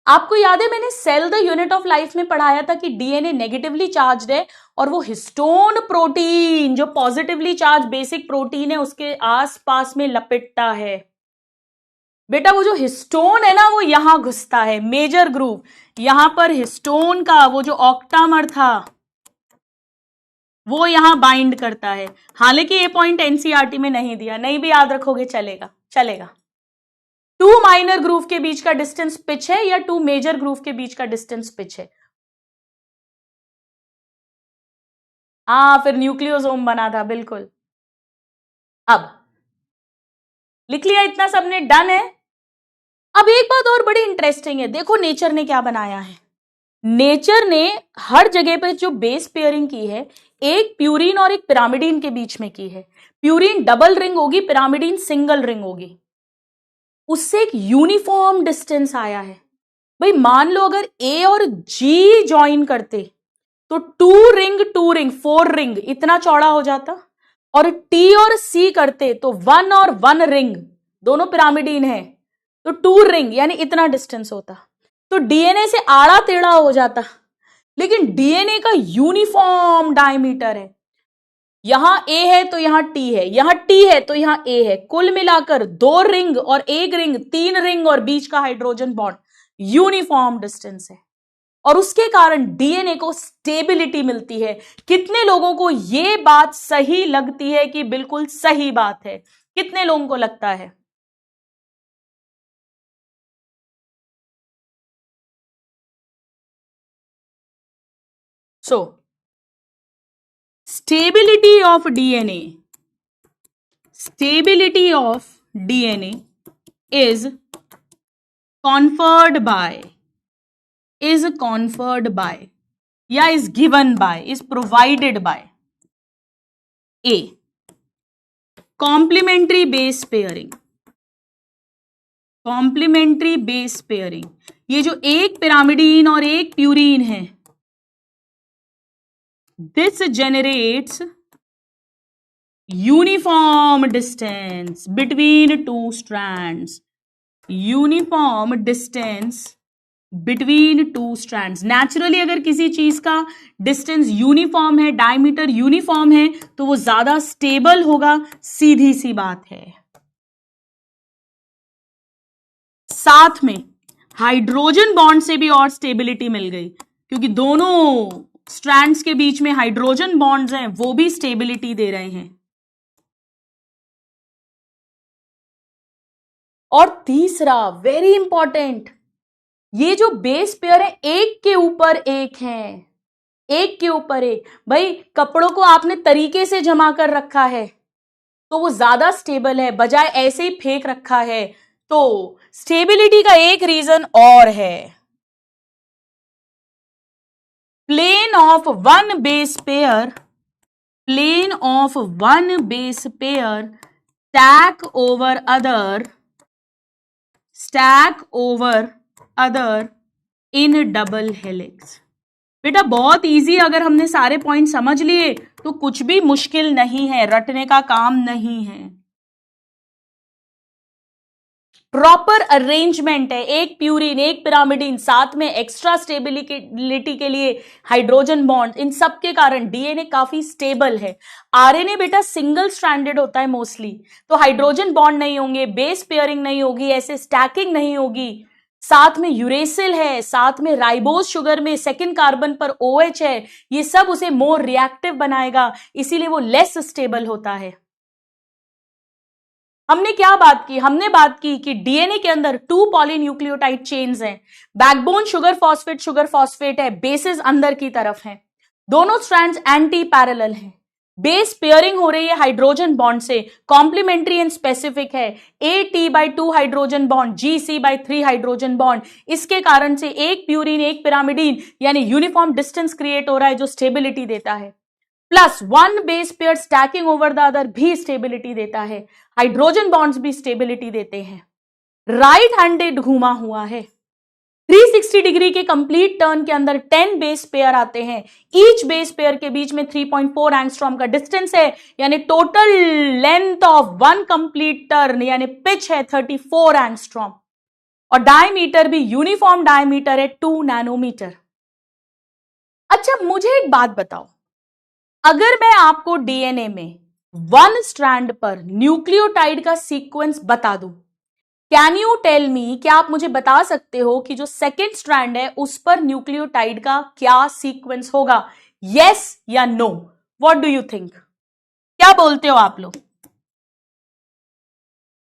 आपको याद है मैंने cell the unit of life में पढ़ाया था कि डीएनए नेगेटिवली चार्ज्ड है और वो हिस्टोन प्रोटीन जो पॉजिटिवली चार्ज बेसिक प्रोटीन है उसके आसपास में लपेटता है। बेटा वो जो हिस्टोन है ना वो यहां घुसता है, मेजर ग्रूव, यहां पर हिस्टोन का वो जो ऑक्टामर था वो यहां बाइंड करता है। हालांकि ये पॉइंट एनसीईआरटी में नहीं दिया, नहीं भी याद रखोगे चलेगा, चलेगा। टू माइनर ग्रूव के बीच का डिस्टेंस पिच है या टू मेजर ग्रूव के बीच का डिस्टेंस पिच है? हाँ, फिर न्यूक्लियोसोम बना था, बिल्कुल। अब लिख लिया इतना सबने, डन है। अब एक बात और बड़ी इंटरेस्टिंग है, देखो नेचर ने क्या बनाया है। नेचर ने हर जगह पे जो बेस पेयरिंग की है, एक प्यूरिन और एक पिरामिडीन के बीच में की है। प्यूरिन डबल रिंग होगी, पिरामिडीन सिंगल रिंग होगी, उससे एक यूनिफॉर्म डिस्टेंस आया है। भाई मान लो अगर ए और जी ज्वाइन करते तो 2 रिंग 4 रिंग इतना चौड़ा हो जाता, और टी और सी करते तो 1 और 1 रिंग, दोनों पिरामिडीन है तो 2 रिंग यानी इतना डिस्टेंस होता, तो डीएनए से आड़ा टेढ़ा हो जाता। लेकिन डीएनए का यूनिफॉर्म डायमीटर है, यहां ए है तो यहां टी है, यहां टी है तो यहां ए है, कुल मिलाकर 2 रिंग और 1 रिंग, 3 रिंग और बीच का हाइड्रोजन बॉन्ड, यूनिफॉर्म डिस्टेंस है। और उसके कारण डीएनए को स्टेबिलिटी मिलती है। कितने लोगों को यह बात सही लगती है कि बिल्कुल सही बात है? कितने लोगों को लगता है? सो stability of DNA is conferred by या is given by, is provided by A, complementary base pairing। ये जो एक पिरामिडीन और एक प्यूरीन है, this generates uniform distance between two strands, naturally अगर किसी चीज का डिस्टेंस यूनिफॉर्म है, डायमीटर यूनिफॉर्म है, तो वो ज्यादा स्टेबल होगा, सीधी सी बात है। साथ में हाइड्रोजन बॉन्ड से भी और स्टेबिलिटी मिल गई, क्योंकि दोनों स्ट्रैंड्स के बीच में हाइड्रोजन बॉन्ड्स हैं, वो भी स्टेबिलिटी दे रहे हैं। और तीसरा वेरी इंपॉर्टेंट, ये जो बेस पेयर है एक के ऊपर एक है, एक के ऊपर एक। भाई कपड़ों को आपने तरीके से जमा कर रखा है, तो वो ज्यादा स्टेबल है, बजाय ऐसे ही फेंक रखा है। तो स्टेबिलिटी का एक रीजन और है, plane of one base pair, plane of one base pair stack over other in double helix। बेटा बहुत इजी, अगर हमने सारे पॉइंट समझ लिए तो कुछ भी मुश्किल नहीं है, रटने का काम नहीं है। प्रॉपर अरेंजमेंट है, एक प्यूरिन एक पिरामिडिन, साथ में एक्स्ट्रा स्टेबिलिटी के लिए हाइड्रोजन बॉन्ड, इन सब के कारण डीएनए काफी स्टेबल है। आरएनए बेटा सिंगल स्ट्रैंडेड होता है मोस्टली, तो हाइड्रोजन बॉन्ड नहीं होंगे, बेस पेयरिंग नहीं होगी, ऐसे स्टैकिंग नहीं होगी, साथ में यूरेसिल है, साथ में राइबोज शुगर में सेकंड कार्बन पर OH है, ये सब उसे मोर रिएक्टिव बनाएगा, इसीलिए वो लेस स्टेबल होता है। हमने क्या बात की, हमने बात की कि डीएनए के अंदर 2 पॉलीन्यूक्लियोटाइड चेन्स हैं, बैकबोन शुगर फॉस्फेट है, बेसेस अंदर की तरफ हैं, दोनों स्ट्रैंड्स एंटी पैरेलल हैं, बेस पेयरिंग हो रही है हाइड्रोजन बॉन्ड से, कॉम्प्लीमेंट्री एंड स्पेसिफिक है, AT/2 hydrogen bond, GC/3 hydrogen bond, इसके कारण से एक प्यूरिन एक पिरामिडिन यानी यूनिफॉर्म डिस्टेंस क्रिएट हो रहा है जो स्टेबिलिटी देता है, plus one base pair stacking over the other भी स्टेबिलिटी देता है, हाइड्रोजन बॉन्ड्स भी स्टेबिलिटी देते हैं, राइट हैंडेड घूमा हुआ है, 360 डिग्री के कंप्लीट टर्न के अंदर 10 बेस पेयर आते हैं, ईच बेस पेयर के बीच में 3.4 एंगस्ट्रॉम का डिस्टेंस है, यानी total length of one complete turn यानी पिच है 34 एंगस्ट्रॉम, और डायमीटर भी यूनिफॉर्म डायमीटर है 2 नैनोमीटर। अच्छा मुझे एक बात बताओ, अगर मैं आपको डीएनए में वन स्ट्रैंड पर न्यूक्लियोटाइड का सीक्वेंस बता दूं, कैन यू टेल मी, क्या आप मुझे बता सकते हो कि जो सेकेंड स्ट्रैंड है उस पर न्यूक्लियोटाइड का क्या सीक्वेंस होगा, यस या no? What do you think, क्या बोलते हो आप लोग?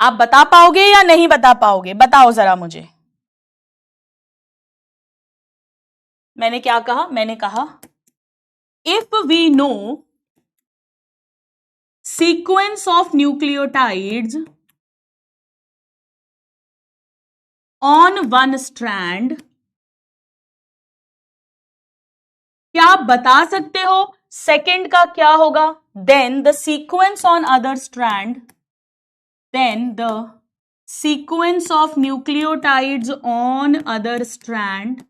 आप बता पाओगे या नहीं बता पाओगे, बताओ जरा मुझे। मैंने क्या कहा, मैंने कहा if we know sequence of nucleotides on one strand, क्या आप बता सकते हो सेकेंड का क्या होगा? then the sequence on other strand, then the sequence of nucleotides on other strand,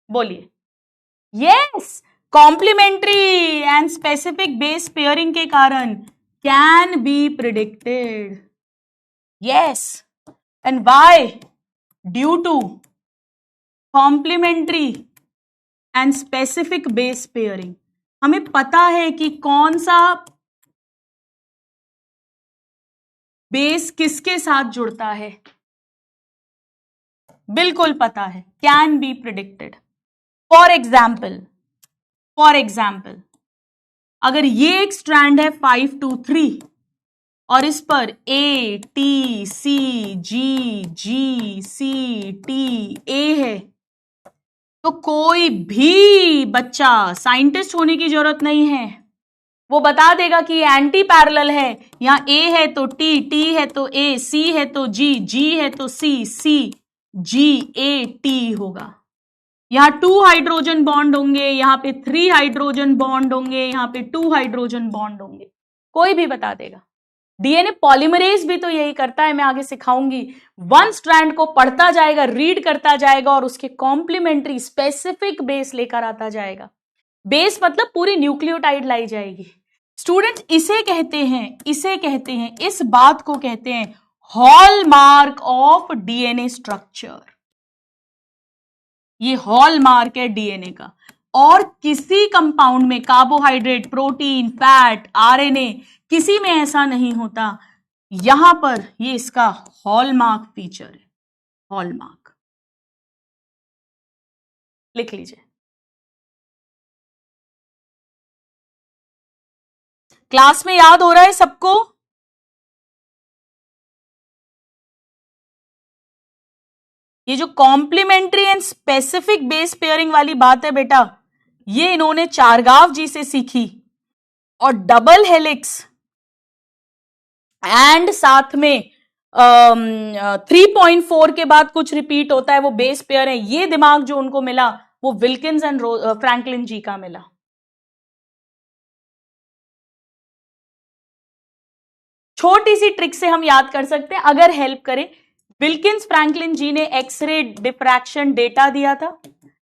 बोलिए। Yes, complementary and specific base pairing के कारण can be predicted. Yes, and why? Due to complementary and specific base pairing. हमें पता है कि कौन सा base किसके साथ जुड़ता है, बिल्कुल पता है, can be predicted. For example अगर ये एक स्ट्रैंड है 5-2-3 और इस पर ATCGGCTA है, तो कोई भी बच्चा साइंटिस्ट होने की जरूरत नहीं है, वो बता देगा कि ये एंटी पैरेलल है, यहां A है तो T है तो A, C है तो G है तो CGAT होगा। यहां 2 हाइड्रोजन बॉन्ड होंगे, यहां पे 3 हाइड्रोजन बॉन्ड होंगे, यहां पे 2 हाइड्रोजन बॉन्ड होंगे, कोई भी बता देगा। डीएनए पॉलीमरेज भी तो यही करता है, मैं आगे सिखाऊंगी। वन स्ट्रैंड को पढ़ता जाएगा, रीड करता जाएगा और उसके कॉम्प्लीमेंट्री स्पेसिफिक बेस लेकर आता जाएगा। बेस मतलब पूरी न्यूक्लियोटाइड लाई जाएगी। स्टूडेंट्स इसे कहते हैं, इस बात को कहते हैं हॉलमार्क ऑफ डीएनए स्ट्रक्चर। ये हॉलमार्क है डीएनए का, और किसी कंपाउंड में कार्बोहाइड्रेट, प्रोटीन, फैट, आरएनए, किसी में ऐसा नहीं होता। यहां पर ये इसका हॉलमार्क फीचर है, हॉलमार्क लिख लीजिए। क्लास में याद हो रहा है सबको? ये जो complementary and specific base pairing वाली बात है बेटा, ये इन्होंने चारगाव जी से सीखी। और डबल हेलिक्स एंड साथ में 3.4 के बाद कुछ रिपीट होता है, वो बेस पेयर है। ये दिमाग जो उनको मिला वो विल्किंस एंड फ्रैंकलिन जी का मिला। छोटी सी ट्रिक से हम याद कर सकते हैं अगर हेल्प करें। विल्किंस फ्रैंकलिन जी ने एक्सरे डिफ्रैक्शन डेटा दिया था,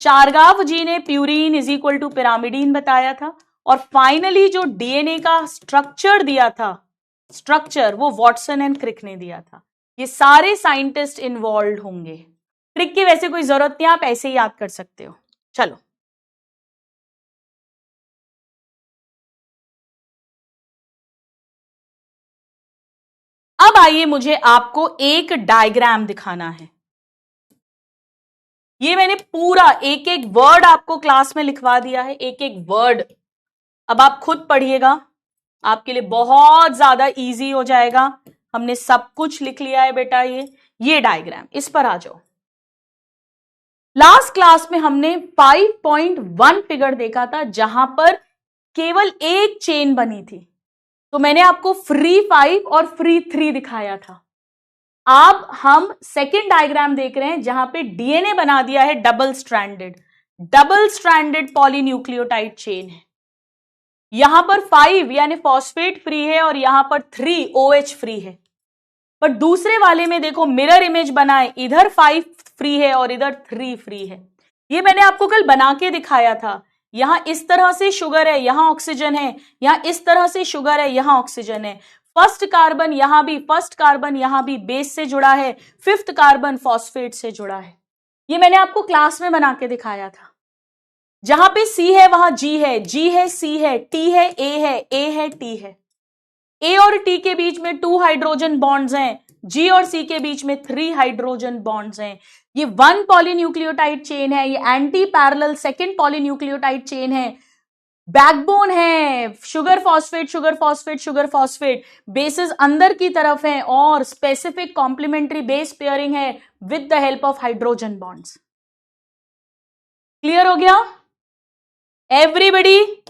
चारगाफ जी ने purine is equal to pyrimidine बताया था, और फाइनली जो डीएनए का स्ट्रक्चर दिया था, स्ट्रक्चर, वो वॉटसन एंड क्रिक ने दिया था। ये सारे साइंटिस्ट इन्वॉल्व होंगे। ट्रिक की वैसे कोई जरूरत नहीं, आप ऐसे ही याद कर सकते हो। चलो, अब आइए मुझे आपको एक डायग्राम दिखाना है। ये मैंने पूरा एक एक वर्ड आपको क्लास में लिखवा दिया है, एक एक वर्ड। अब आप खुद पढ़िएगा, आपके लिए बहुत ज्यादा इजी हो जाएगा। हमने सब कुछ लिख लिया है बेटा। ये डायग्राम, इस पर आ जाओ। लास्ट क्लास में हमने 5.1 फिगर देखा था जहां पर केवल एक चेन बनी थी, तो मैंने आपको फ्री 5 और फ्री 3 दिखाया था। अब हम सेकेंड डायग्राम देख रहे हैं जहां पे डीएनए बना दिया है डबल स्ट्रैंडेड पॉलीन्यूक्लियोटाइड चेन है। यहां पर 5 यानी फॉस्फेट फ्री है और यहां पर 3 OH फ्री है। पर दूसरे वाले में देखो मिरर इमेज बना है, इधर 5 फ्री है और इधर 3 फ्री है। ये मैंने आपको कल बना के दिखाया था। यहां इस तरह से शुगर है, यहां ऑक्सीजन है, यहां इस तरह से शुगर है, यहां ऑक्सीजन है। फर्स्ट कार्बन यहां भी बेस से जुड़ा है, फिफ्थ कार्बन फॉस्फेट से जुड़ा है। ये मैंने आपको क्लास में बना के दिखाया था। जहां पे सी है वहां जी है, जी है, सी है, टी है, ए है, टी है। ए और टी के बीच में 2 हाइड्रोजन बॉन्ड्स हैं, जी और सी के बीच में 3 हाइड्रोजन बॉन्ड्स हैं। ये 1 पॉलीन्यूक्लियोटाइड चेन है, ये anti parallel second polynucleotide chain है। बैकबोन है, sugar phosphate sugar phosphate sugar phosphate, bases अंदर की तरफ है और स्पेसिफिक कॉम्प्लीमेंट्री बेस पेयरिंग है with the help of hydrogen bonds. Clear हो गया एवरीबडी?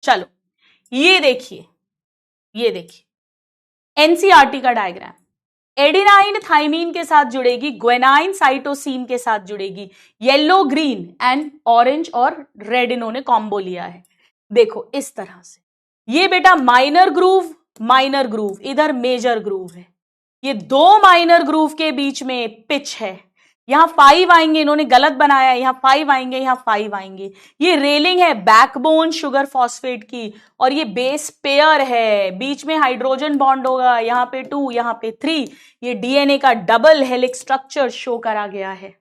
चलो, ये देखिए, ये देखिए एनसीईआरटी का डायग्राम। एडिनाइन थाइमीन के साथ जुड़ेगी, ग्वेनाइन साइटोसिन के साथ जुड़ेगी। येलो ग्रीन एंड ऑरेंज और रेड इन्होंने कॉम्बो लिया है। देखो इस तरह से, ये बेटा माइनर ग्रूव, इधर मेजर ग्रूव है। ये 2 माइनर ग्रूव के बीच में पिच है। यहां 5 आएंगे, इन्होंने गलत बनाया, यहां 5 आएंगे, यहां 5 आएंगे। ये रेलिंग है बैकबोन शुगर फॉस्फेट की, और ये बेस पेयर है, बीच में हाइड्रोजन बॉन्ड होगा, यहां पे 2, यहां पे 3। ये डीएनए का डबल हेलिक्स स्ट्रक्चर शो करा गया है।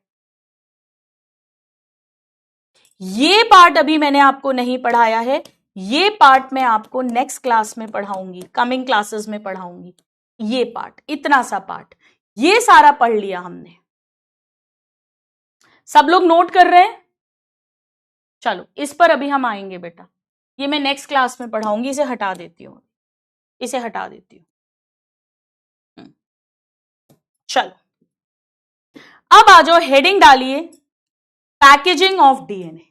ये पार्ट अभी मैंने आपको नहीं पढ़ाया है, ये पार्ट मैं आपको नेक्स्ट क्लास में पढ़ाऊंगी, कमिंग क्लासेस में पढ़ाऊंगी। ये पार्ट, इतना सा पार्ट, ये सारा पढ़ लिया हमने। सब लोग नोट कर रहे हैं? चलो, इस पर अभी हम आएंगे बेटा, ये मैं नेक्स्ट क्लास में पढ़ाऊंगी। इसे हटा देती हूं, इसे हटा देती हूं। चलो, अब आ जाओ, हेडिंग डालिए, पैकेजिंग ऑफ डीएनए।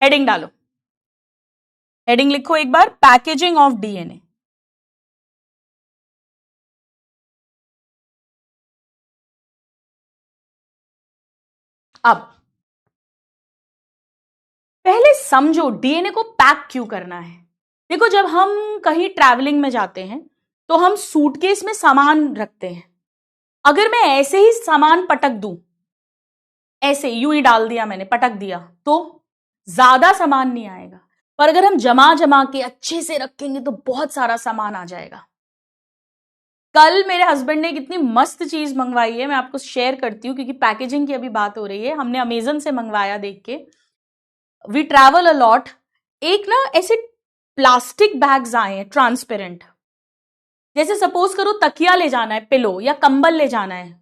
हेडिंग डालो, हेडिंग लिखो एक बार, पैकेजिंग ऑफ डीएनए। अब पहले समझो डीएनए को पैक क्यों करना है। देखो, जब हम कहीं ट्रैवलिंग में जाते हैं तो हम सूटकेस में सामान रखते हैं। अगर मैं ऐसे ही सामान पटक दूं, ऐसे यूं ही डाल दिया मैंने, पटक दिया, तो ज्यादा सामान नहीं आएगा। पर अगर हम जमा जमा के अच्छे से रखेंगे तो बहुत सारा सामान आ जाएगा। कल मेरे हस्बैंड ने एक इतनी मस्त चीज मंगवाई है, मैं आपको शेयर करती हूँ क्योंकि पैकेजिंग की अभी बात हो रही है। हमने अमेजन से मंगवाया, देख के, वी ट्रैवल अ लॉट। एक ना ऐसे प्लास्टिक बैग्स आए हैं ट्रांसपेरेंट, जैसे सपोज करो तकिया ले जाना है, पिलो या कंबल ले जाना है,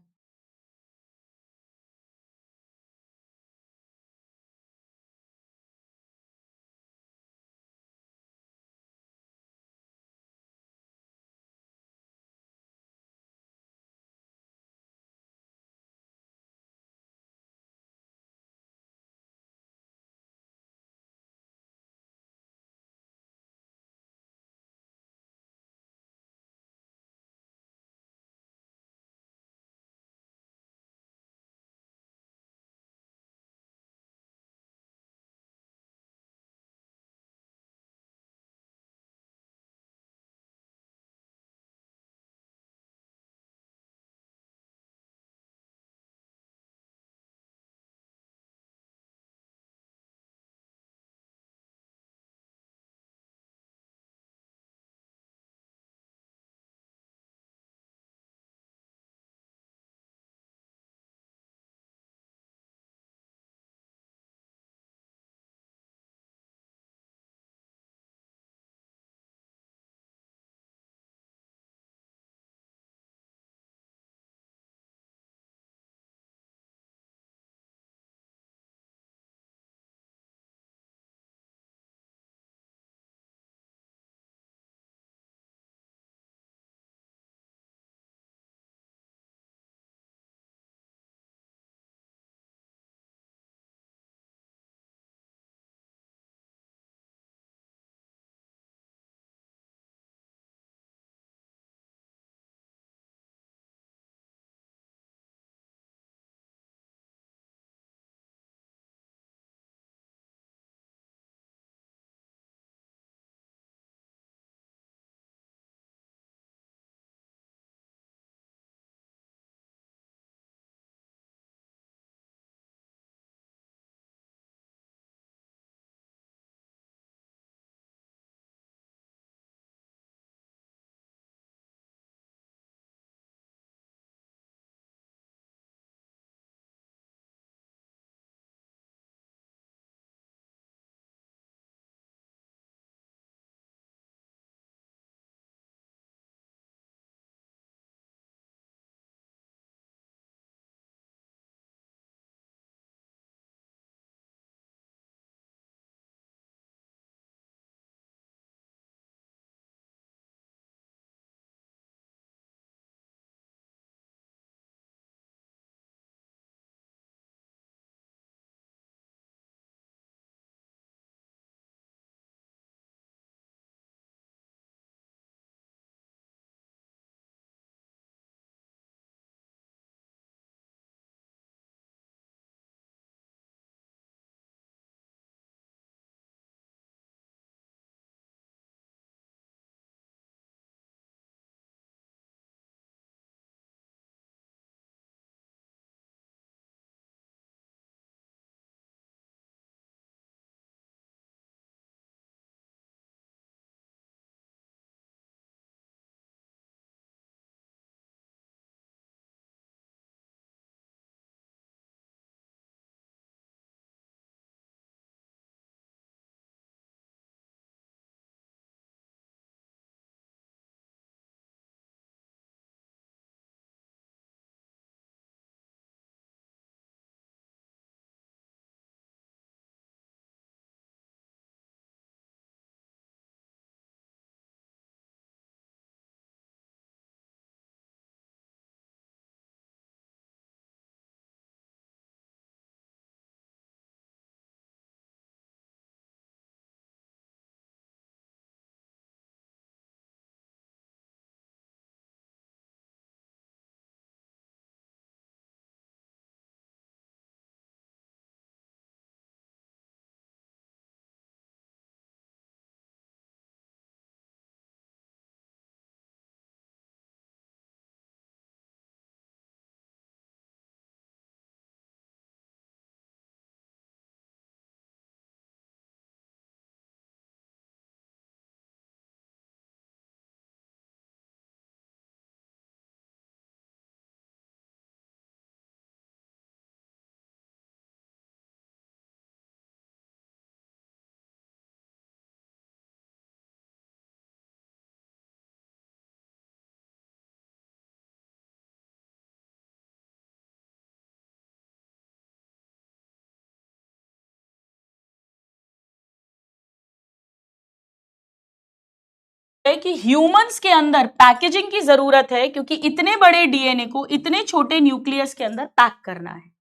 कि ह्यूमंस के अंदर पैकेजिंग की जरूरत है, क्योंकि इतने बड़े डीएनए को इतने छोटे न्यूक्लियस के अंदर पैक करना है।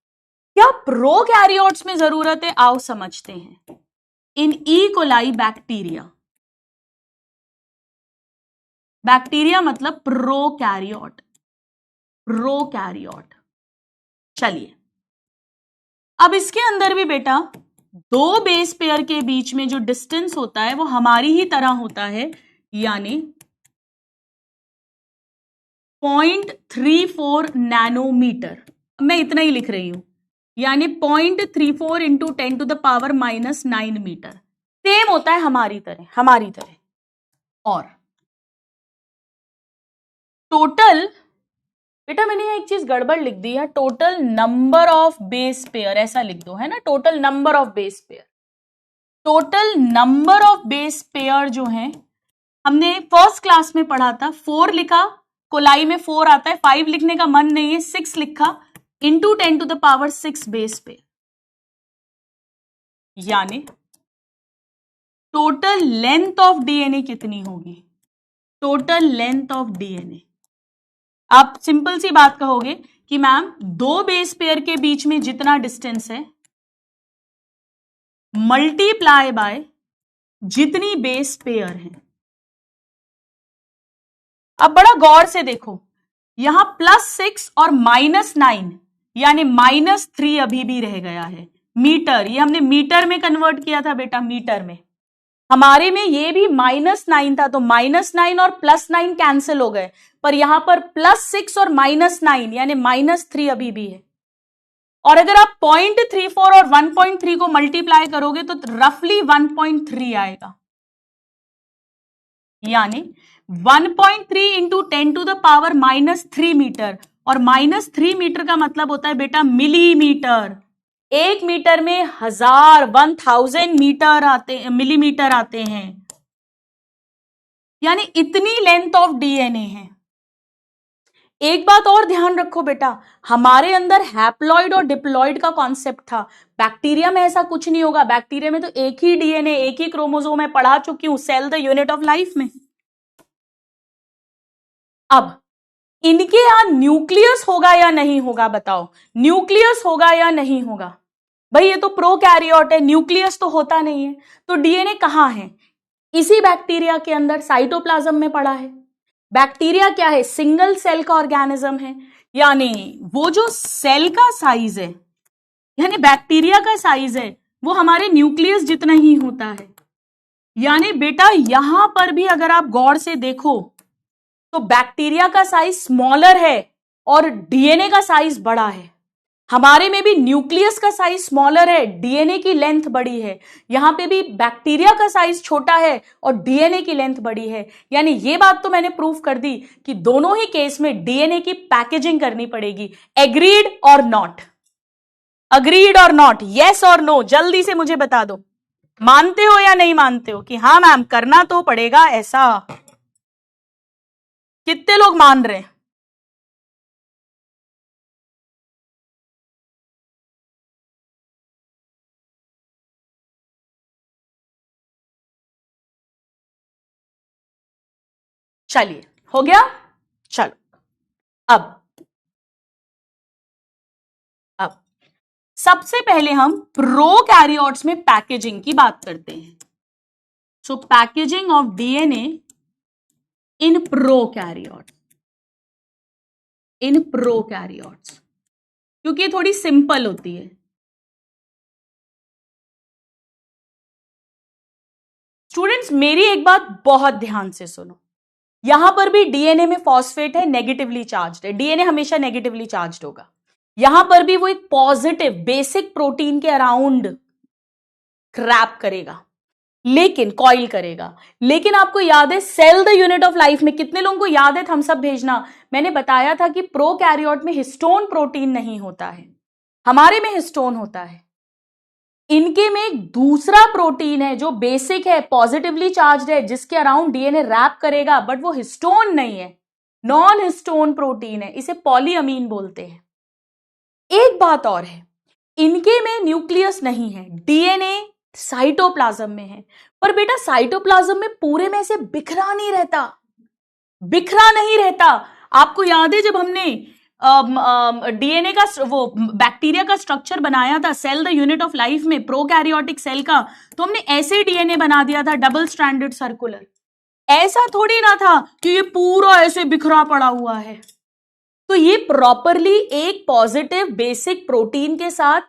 क्या प्रोकैरियोट्स में जरूरत है? आओ समझते हैं। इन ई कोलाई बैक्टीरिया, बैक्टीरिया मतलब प्रोकैरियोट, प्रोकैरियोट। चलिए, अब इसके अंदर भी बेटा दो बेस पेयर के बीच में जो डिस्टेंस होता है वो हमारी ही तरह होता है, यानी 0.34 नैनोमीटर। मैं इतना ही लिख रही हूं, यानी 0.34 इंटू 10⁻⁹ मीटर। सेम होता है हमारी तरह, हमारी तरह। और टोटल, बेटा मैंने यहाँ एक चीज गड़बड़ लिख दी है, total number of base pair ऐसा लिख दो, है ना, total number of base pair. Total number of base pair जो है हमने फर्स्ट क्लास में पढ़ा था, 4 लिखा, कोलाई में 4 आता है, 5 लिखने का मन नहीं है, 6 लिखा, इंटू 10⁻⁶ बेस पेयर, यानी टोटल लेंथ ऑफ डीएनए कितनी होगी? टोटल लेंथ ऑफ डीएनए, आप सिंपल सी बात कहोगे कि मैम दो बेस पेयर के बीच में जितना डिस्टेंस है मल्टीप्लाई बाय जितनी बेस पेयर है। अब बड़ा गौर से देखो, यहां +6 और -9 यानी -3 अभी भी रह गया है। मीटर, ये हमने मीटर में कन्वर्ट किया था बेटा, मीटर में। हमारे में ये भी -9 था, तो -9 और +9 कैंसिल हो गए, पर यहां पर +6 और -9 यानी -3 अभी भी है। और अगर आप 0.34 और 1.3 को मल्टीप्लाई करोगे तो रफली 1.3 आएगा, यानी 1.3 इंटू 10⁻⁻³ मीटर। और -3 मीटर का मतलब होता है बेटा मिलीमीटर। 1 मीटर में 1000 मीटर आते, मिलीमीटर आते हैं, यानी इतनी लेंथ ऑफ डीएनए है। एक बात और ध्यान रखो बेटा, हमारे अंदर हैप्लॉइड और डिप्लॉइड का कॉन्सेप्ट था, बैक्टीरिया में ऐसा कुछ नहीं होगा। बैक्टीरिया में तो एक ही डीएनए, एक ही क्रोमोसोम है, पढ़ा चुकी हूं cell the unit of life में। अब इनके यहां न्यूक्लियस होगा या नहीं होगा, बताओ, न्यूक्लियस होगा या नहीं होगा? भाई ये तो प्रोकैरियोट है, न्यूक्लियस तो होता नहीं है, तो डीएनए कहां है? इसी बैक्टीरिया के अंदर, साइटोप्लाज्म में पड़ा है। बैक्टीरिया क्या है? सिंगल सेल का ऑर्गेनिज्म है, यानी वो जो सेल का साइज है, यानी बैक्टीरिया का साइज है, वो हमारे न्यूक्लियस जितना ही होता है। यानी बेटा यहां पर भी अगर आप गौर से देखो तो बैक्टीरिया का साइज स्मॉलर है और डीएनए का साइज बड़ा है। हमारे में भी न्यूक्लियस का साइज स्मॉलर है, डीएनए की लेंथ बड़ी है। यहां पे भी बैक्टीरिया का साइज छोटा है और डीएनए की लेंथ बड़ी है। यानी ये बात तो मैंने प्रूव कर दी कि दोनों ही केस में डीएनए की पैकेजिंग करनी पड़ेगी। एग्रीड और नॉट? अग्रीड और नॉट, यस और नो, जल्दी से मुझे बता दो, मानते हो या नहीं मानते हो कि हाँ मैम करना तो पड़ेगा ऐसा? कितने लोग मान रहे हैं? चलिए, हो गया। चलो अब सबसे पहले हम प्रोकैरियोट्स में पैकेजिंग की बात करते हैं। So packaging of DNA in prokaryotes, in prokaryotes, क्योंकि ये थोड़ी सिंपल होती है। स्टूडेंट्स मेरी एक बात बहुत ध्यान से सुनो, यहां पर भी डीएनए में फॉस्फेट है, नेगेटिवली चार्ज्ड है, डीएनए हमेशा नेगेटिवली चार्ज्ड होगा। यहां पर भी वो एक पॉजिटिव बेसिक प्रोटीन के अराउंड क्रैप करेगा, लेकिन कॉइल करेगा। लेकिन आपको याद है cell the unit of life में, कितने लोगों को याद है, थम्स अप भेजना, मैंने बताया था कि प्रोकैरियोट में हिस्टोन प्रोटीन नहीं होता है, हमारे में हिस्टोन होता है। इनके में एक दूसरा प्रोटीन है जो बेसिक है, पॉजिटिवली चार्ज्ड है, जिसके अराउंड डीएनए रैप करेगा, बट वो हिस्टोन नहीं है, नॉन हिस्टोन प्रोटीन है, इसे पॉलीअमीन बोलते हैं। एक बात और है, इनके में न्यूक्लियस नहीं है, डीएनए साइटोप्लाज्म में है। पर बेटा साइटोप्लाज्म में पूरे में से बिखरा नहीं रहता, बिखरा नहीं रहता। आपको याद है जब हमने डीएनए का वो बैक्टीरिया का स्ट्रक्चर बनाया था cell the unit of life में प्रोकैरियोटिक सेल का, तो हमने ऐसे डीएनए बना दिया था डबल स्ट्रैंडेड सर्कुलर। ऐसा थोड़ी ना था कि ये पूरा ऐसे बिखरा पड़ा हुआ है। तो ये प्रॉपरली एक पॉजिटिव बेसिक प्रोटीन के साथ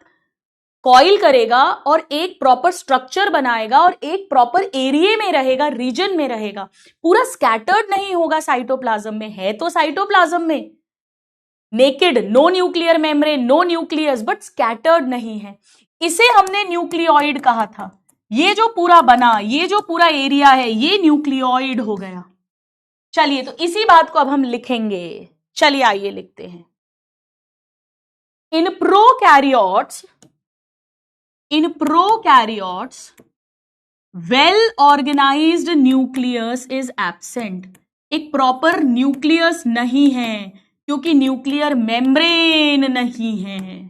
कॉइल करेगा और एक प्रॉपर स्ट्रक्चर बनाएगा और एक प्रॉपर एरिया में रहेगा, रीजन में रहेगा, पूरा स्कैटर्ड नहीं होगा साइटोप्लाज्म में। है तो साइटोप्लाज्म में naked, no nuclear membrane, no nucleus, but scattered नहीं है। इसे हमने न्यूक्लियोइड कहा था। ये जो पूरा बना, ये जो पूरा एरिया है, ये न्यूक्लियोइड हो गया। चलिए तो इसी बात को अब हम लिखेंगे। चलिए आइए लिखते हैं। In prokaryotes well organized nucleus is absent. एक प्रॉपर न्यूक्लियस नहीं है क्योंकि न्यूक्लियर मेम्ब्रेन नहीं है।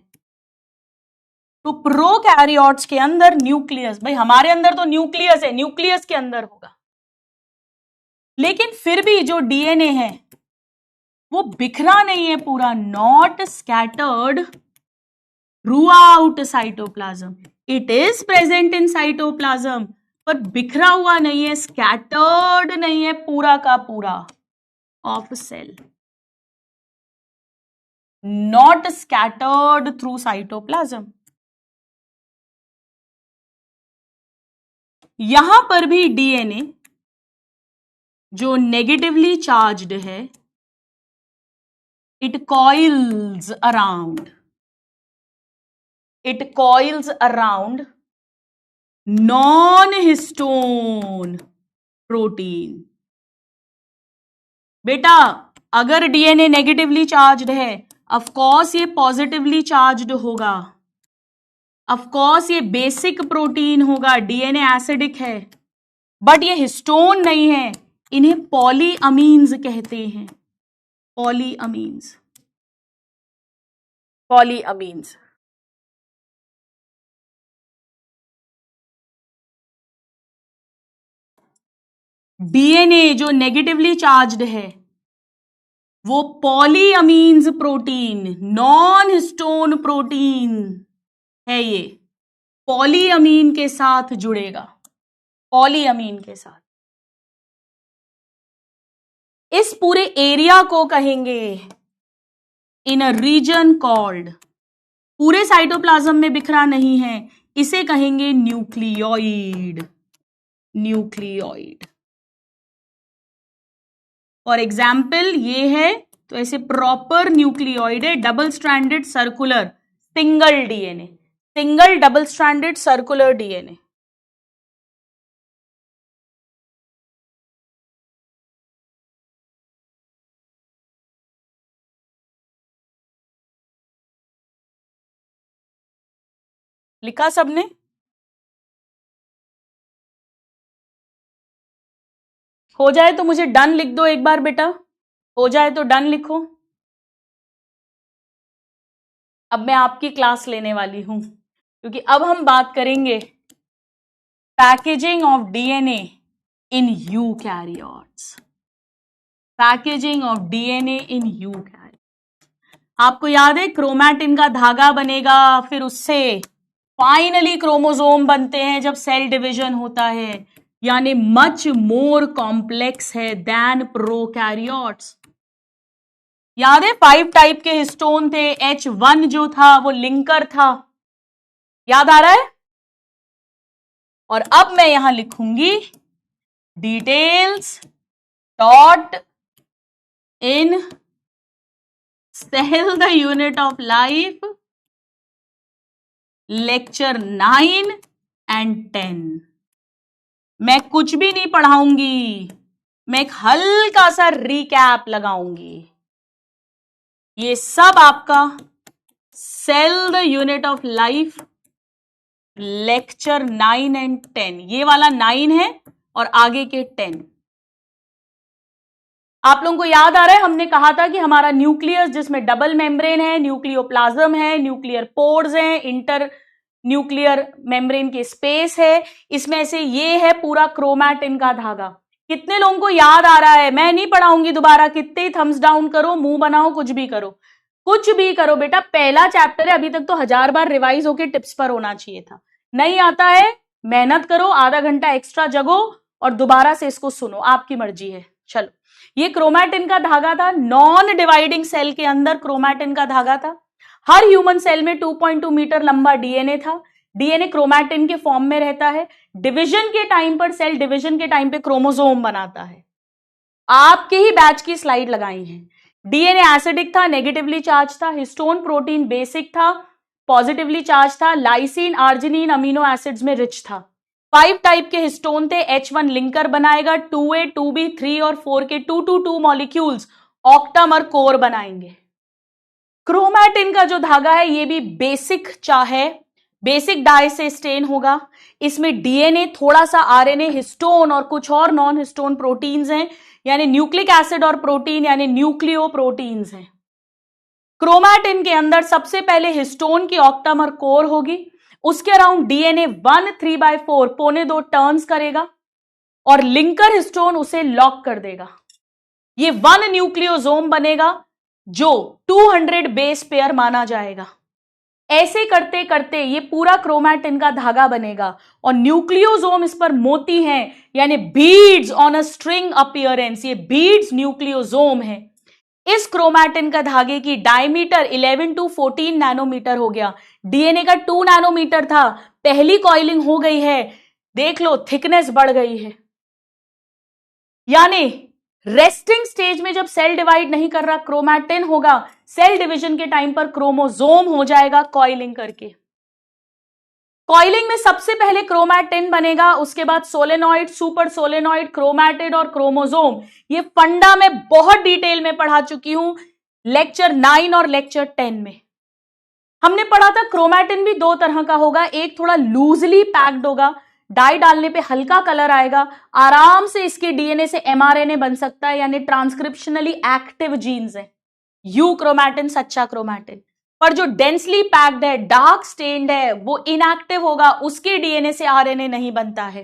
तो प्रोकैरियोट्स के अंदर न्यूक्लियस, भाई हमारे अंदर तो न्यूक्लियस है, न्यूक्लियस के अंदर होगा, लेकिन फिर भी जो डीएनए है वो बिखरा नहीं है पूरा, not scattered through out cytoplasm. It is present in cytoplasm, पर बिखरा हुआ नहीं है, स्कैटर्ड नहीं है पूरा का पूरा of cell, not scattered through cytoplasm. यहां पर भी डीएनए जो नेगेटिवली चार्ज्ड है, it coils around non-histone protein। बेटा अगर डीएनए नेगेटिवली चार्ज्ड है, ऑफ कोर्स ये पॉजिटिवली चार्ज्ड होगा, ऑफ कोर्स ये बेसिक प्रोटीन होगा, डीएनए एसिडिक है, बट ये हिस्टोन नहीं है। इन्हें पॉलीअमीन्स कहते हैं, पॉलीअमीन्स। डीएनए जो नेगेटिवली चार्ज्ड है वो polyamines protein, non histone protein है, ये पॉलीअमीन के साथ जुड़ेगा, पॉलीअमीन के साथ। इस पूरे एरिया को कहेंगे इन अ रीजन कॉल्ड, पूरे साइटोप्लाज्म में बिखरा नहीं है, इसे कहेंगे न्यूक्लियोइड। फॉर एग्जाम्पल ये है तो ऐसे प्रॉपर न्यूक्लियोइड है, double stranded circular single DNA, single double stranded circular DNA. लिखा सबने? हो जाए तो मुझे डन लिख दो एक बार बेटा, हो जाए तो डन लिखो। अब मैं आपकी क्लास लेने वाली हूं क्योंकि अब हम बात करेंगे packaging of DNA in eukaryotes, packaging of DNA in eukaryotes. आपको याद है क्रोमैटिन का धागा बनेगा, फिर उससे फाइनली क्रोमोसोम बनते हैं जब सेल डिवीजन होता है, यानी मच मोर कॉम्प्लेक्स है देन प्रोकैरियोट्स। याद है 5 टाइप के हिस्टोन थे, H1 जो था वो लिंकर था, याद आ रहा है? और अब मैं यहां लिखूंगी details taught in cell the unit of life lecture 9 and 10। मैं कुछ भी नहीं पढ़ाऊंगी, मैं एक हल्का सा रिकैप लगाऊंगी। ये सब आपका cell the unit of life lecture 9 and 10, ये वाला 9 है और आगे के 10। आप लोगों को याद आ रहा है हमने कहा था कि हमारा न्यूक्लियस जिसमें डबल मेम्ब्रेन है, न्यूक्लियोप्लाज्म है, न्यूक्लियर पोर्स हैं, इंटर न्यूक्लियर मेम्ब्रेन के स्पेस है, इसमें से ये है पूरा क्रोमैटिन का धागा। कितने लोगों को याद आ रहा है? मैं नहीं पढ़ाऊंगी दोबारा, कितने ही थम्स डाउन करो, मुंह बनाओ, कुछ भी करो, कुछ भी करो बेटा, पहला चैप्टर है, अभी तक तो 1000 बार रिवाइज होके टिप्स पर होना चाहिए था। नहीं आता है, मेहनत करो, आधा घंटा एक्स्ट्रा जगो और दोबारा से इसको सुनो, आपकी मर्जी है। चलो, ये क्रोमैटिन का धागा था, नॉन डिवाइडिंग सेल के अंदर क्रोमैटिन का धागा था। हर ह्यूमन सेल में 2.2 मीटर लंबा डीएनए था। डीएनए क्रोमैटिन के फॉर्म में रहता है। डिवीजन के टाइम पर, सेल डिवीजन के टाइम पे क्रोमोसोम बनाता है। आपके ही बैच की स्लाइड लगाई है। डीएनए एसिडिक था, नेगेटिवली चार्ज था। हिस्टोन प्रोटीन बेसिक था, पॉजिटिवली चार्ज था। लाइसिन, आर्जिनिन, अमीनो एसिड्स में रिच था। 5 टाइप के हिस्टोन थे। H1 लिंकर बनाएगा, 2A, 2B, 3 और 4 के 222 मॉलिक्यूल्स ऑक्टामर कोर बनाएंगे। क्रोमैटिन का जो धागा है ये भी बेसिक है, बेसिक डाई से स्टेन होगा। इसमें डीएनए, थोड़ा सा आरएनए, हिस्टोन और कुछ और नॉन हिस्टोन प्रोटीन्स हैं, यानी न्यूक्लिक एसिड और प्रोटीन यानी न्यूक्लियो प्रोटीन्स हैं। क्रोमैटिन के अंदर सबसे पहले हिस्टोन की ऑक्टामर कोर होगी, उसके अराउंड डीएनए 1/3/4 पौने 2 टर्न्स करेगा और लिंकर हिस्टोन उसे लॉक कर देगा। ये 1 न्यूक्लियोसोम बनेगा जो 200 बेस पेयर माना जाएगा। ऐसे करते करते ये पूरा क्रोमैटिन का धागा बनेगा और न्यूक्लियोसोम इस पर मोती हैं, यानी beads on a string appearance. ये बीड्स न्यूक्लियोसोम है। इस क्रोमैटिन का धागे की डायमीटर 11 to 14 नैनोमीटर हो गया। डीएनए का 2 नैनोमीटर था, पहली कॉइलिंग हो गई है, देख लो थिकनेस बढ़ गई है। यानी रेस्टिंग स्टेज में जब सेल डिवाइड नहीं कर रहा क्रोमैटिन होगा, सेल डिवीजन के टाइम पर क्रोमोसोम हो जाएगा कॉइलिंग करके। कॉइलिंग में सबसे पहले क्रोमैटिन बनेगा, उसके बाद सोलेनॉइड, सुपर सोलेनॉइड, क्रोमैटिड और क्रोमोसोम। ये फंडा में बहुत डिटेल में पढ़ा चुकी हूं लेक्चर 9 और लेक्चर 10 में। हमने पढ़ा था क्रोमैटिन भी 2 तरह का होगा, एक थोड़ा लूजली पैक्ड होगा, डाई डालने पे हल्का कलर आएगा, आराम से इसके डीएनए से एमआरएनए बन सकता है, यानी ट्रांसक्रिप्शनली एक्टिव जीन्स है। यू क्रोमैटिन सच्चा क्रोमैटिन। पर जो डेंसली पैक्ड है, डार्क स्टेन्ड है, वो इनएक्टिव होगा, उसके डीएनए से आरएनए नहीं बनता है।